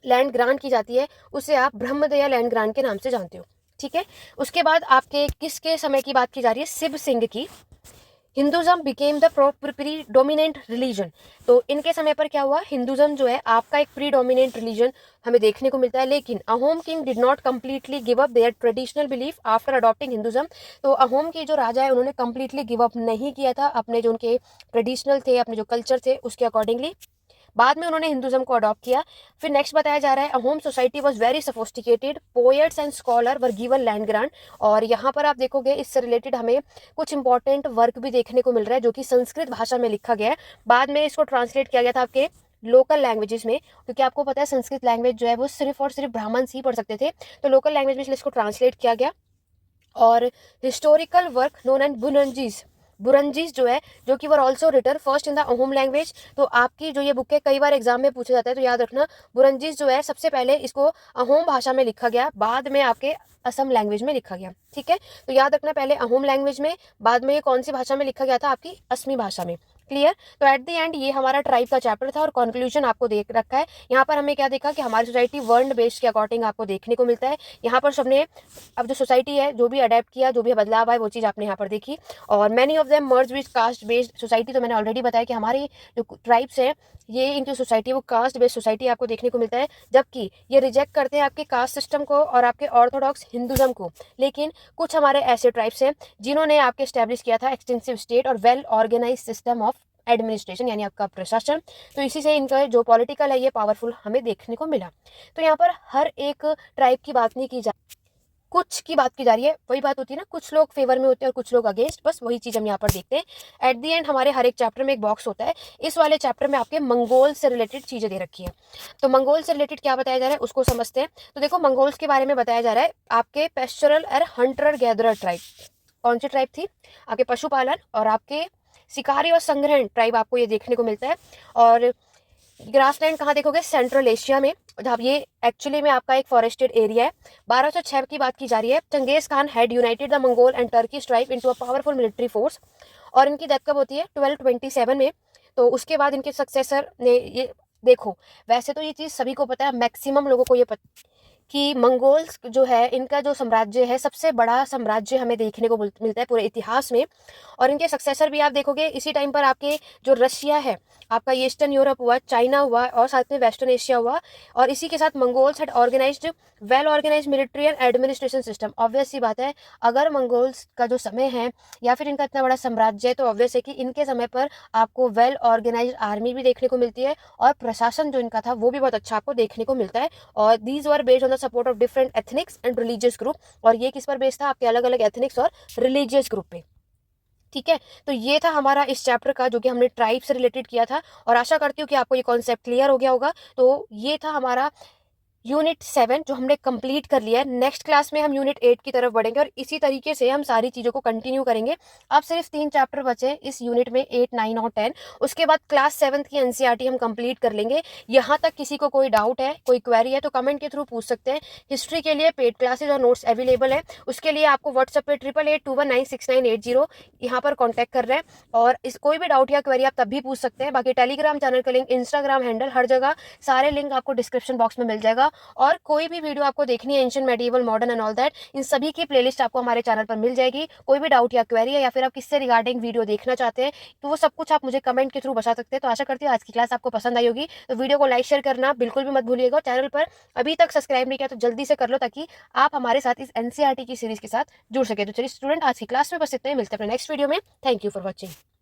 लैंड ग्रांट की जाती है उसे आप ब्रह्मदया लैंड ग्रांट के नाम से जानते हो, ठीक है। उसके बाद आपके किसके समय की बात की जा रही है, शिव सिंह की। Hinduism became the predominant religion, तो इनके समय पर क्या हुआ, हिंदुज़म जो है आपका एक प्रीडोमिनेंट रिलीजन हमें देखने को मिलता है। लेकिन Ahom king did not completely give up there traditional belief after adopting Hinduism, तो अहोम के जो राजा है उन्होंने कंप्लीटली गिव अप नहीं किया था अपने जो उनके ट्रेडिशनल थे, अपने जो कल्चर थे उसके अकॉर्डिंगली। बाद में उन्होंने हिंदुज़म को अडॉप्ट किया। फिर नेक्स्ट बताया जा रहा है Ahom society was very sophisticated, poets and scholar were given land grant, और यहाँ पर आप देखोगे इससे रिलेटेड हमें कुछ इंपॉर्टेंट वर्क भी देखने को मिल रहा है जो कि संस्कृत भाषा में लिखा गया है। बाद में इसको ट्रांसलेट किया गया था आपके लोकल लैंग्वेजेस में, क्योंकि आपको पता है संस्कृत लैंग्वेज जो है वो सिर्फ और सिर्फ ब्राह्मण्स ही पढ़ सकते थे, तो लोकल लैंग्वेज में इसलिए इसको ट्रांसलेट किया गया। और historical work known and Buranjis, Buranjis जो है जो कि were also written first in the Ahom language, तो आपकी जो ये बुक है कई बार एग्जाम में पूछा जाता है, तो याद रखना बुरंजीज जो है सबसे पहले इसको अहोम भाषा में लिखा गया, बाद में आपके असम लैंग्वेज में लिखा गया, ठीक है। तो याद रखना पहले अहोम लैंग्वेज में, बाद में ये कौन सी भाषा में लिखा गया था, आपकी असमी भाषा में, क्लियर। तो एट द एंड ये हमारा ट्राइब का चैप्टर था और कंक्लूजन आपको देख रखा है। यहाँ पर हमें क्या देखा कि हमारी सोसाइटी वर्ण बेस्ड के अकॉर्डिंग आपको देखने को मिलता है। यहाँ पर सबने अब जो सोसाइटी है जो भी अडेप्ट किया, जो भी बदलाव आए वो चीज़ आपने यहाँ पर देखी। और many of them merge with cast based society, तो मैंने ऑलरेडी बताया कि हमारी जो ट्राइब्स है ये इनकी सोसाइटी वो कास्ट बेस्ड सोसाइटी आपको देखने को मिलता है, जबकि ये रिजेक्ट करते हैं आपके कास्ट सिस्टम को और आपके ऑर्थोडॉक्स हिंदुज़म को। लेकिन कुछ हमारे ऐसे ट्राइब्स हैं जिन्होंने आपके स्टैब्लिश किया था एक्सटेंसिव स्टेट और well organise system of administration, यानी आपका प्रशासन, तो इसी से इनका जो पॉलिटिकल है ये पावरफुल हमें देखने को मिला। तो यहाँ पर हर एक ट्राइब की बात नहीं की जा, कुछ की बात की जा रही है, वही बात होती है ना, कुछ लोग फेवर में होते हैं और कुछ लोग अगेंस्ट, बस वही चीज़ हम यहाँ पर देखते हैं। एट दी एंड हमारे हर एक चैप्टर में एक बॉक्स होता है, इस वाले चैप्टर में आपके मंगोल से रिलेटेड चीज़ें दे रखी है। तो मंगोल से रिलेटेड क्या बताया जा रहा है उसको समझते हैं। तो देखो मंगोल्स के बारे में बताया जा रहा है आपके पेस्चरल और हंटर गैदरर ट्राइब, कौन सी ट्राइब थी, आपके पशुपालन और आपके शिकारी और संग्रहण ट्राइब आपको ये देखने को मिलता है। और ग्रासलैंड कहाँ देखोगे, सेंट्रल एशिया में, जहाँ ये एक्चुअली में आपका एक फॉरेस्टेड एरिया है। 1206 की बात की जा रही है, Genghis Khan had united the Mongol and Turkish tribe into a powerful military force, और इनकी डेथ कब होती है 1227 में। तो उसके बाद इनके सक्सेसर ने ये, देखो वैसे तो ये चीज़ सभी को पता है, मैक्सिमम लोगों को ये पता कि मंगोल्स जो है इनका जो साम्राज्य है सबसे बड़ा साम्राज्य हमें देखने को मिलता है पूरे इतिहास में। और इनके सक्सेसर भी आप देखोगे इसी टाइम पर आपके जो रशिया है, आपका ईस्टर्न यूरोप हुआ, चाइना हुआ और साथ में वेस्टर्न एशिया हुआ। और इसी के साथ Mongols had organized well organized military and administration system. Obvious सी बात है, अगर मंगोल्स का जो समय है या फिर इनका इतना बड़ा साम्राज्य है तो ऑब्वियस है कि इनके समय पर आपको वेल ऑर्गेनाइज्ड आर्मी भी देखने को मिलती है और प्रशासन जो इनका था वो भी बहुत अच्छा आपको देखने को मिलता है। और these were based on the support of different ethnics and religious group, और ये किस पर बेस्ड था, आपके अलग अलग एथनिक्स और रिलीजियस ग्रुप पे, ठीक है। तो ये था हमारा इस चैप्टर का जो कि हमने ट्राइब से रिलेटेड किया था, और आशा करती हूँ कि आपको ये कॉन्सेप्ट क्लियर हो गया होगा। तो ये था हमारा यूनिट 7 जो हमने कंप्लीट कर लिया है। नेक्स्ट क्लास में हम यूनिट 8 की तरफ बढ़ेंगे और इसी तरीके से हम सारी चीज़ों को कंटिन्यू करेंगे। अब सिर्फ 3 चैप्टर बचे इस यूनिट में, 8, 9 और 10। उसके बाद क्लास 7 की एनसीईआरटी हम कंप्लीट कर लेंगे। यहाँ तक किसी को कोई डाउट है, कोई क्वेरी है तो कमेंट के थ्रू पूछ सकते हैं। हिस्ट्री के लिए पेड क्लासेज और नोट्स अवेलेबल है, उसके लिए आपको व्हाट्सएप पे 8881196980 यहाँ पर कॉन्टैक्ट कर रहे हैं। और इस कोई भी डाउट या क्वेरी आप तब भी पूछ सकते हैं। बाकी टेलीग्राम चैनल का लिंक, इंस्टाग्राम हैंडल, हर जगह सारे लिंक आपको डिस्क्रिप्शन बॉक्स में मिल जाएगा। और कोई भी वीडियो आपको देखनी है ancient, medieval, modern and all that, इन सभी की प्लेलिस्ट आपको हमारे चैनल पर मिल जाएगी। कोई भी डाउट या क्वेरी है या फिर आप किससे रिगार्डिंग वीडियो देखना चाहते हैं तो वो सब कुछ आप मुझे कमेंट के थ्रू बता सकते हैं। तो आशा करती हूँ आज की क्लास आपको पसंद आई होगी। तो वीडियो को लाइक शेयर करना बिल्कुल भी मत भूलिएगा। चैनल पर अभी तक सब्सक्राइब नहीं किया तो जल्दी से कर लो ताकि आप हमारे साथ इस एनसीईआरटी की सीरीज के साथ जुड़ सके। तो चलिए स्टूडेंट, आज की क्लास में बस इतना ही, मिलते हैं अपने नेक्स्ट वीडियो में। Thank you for watching.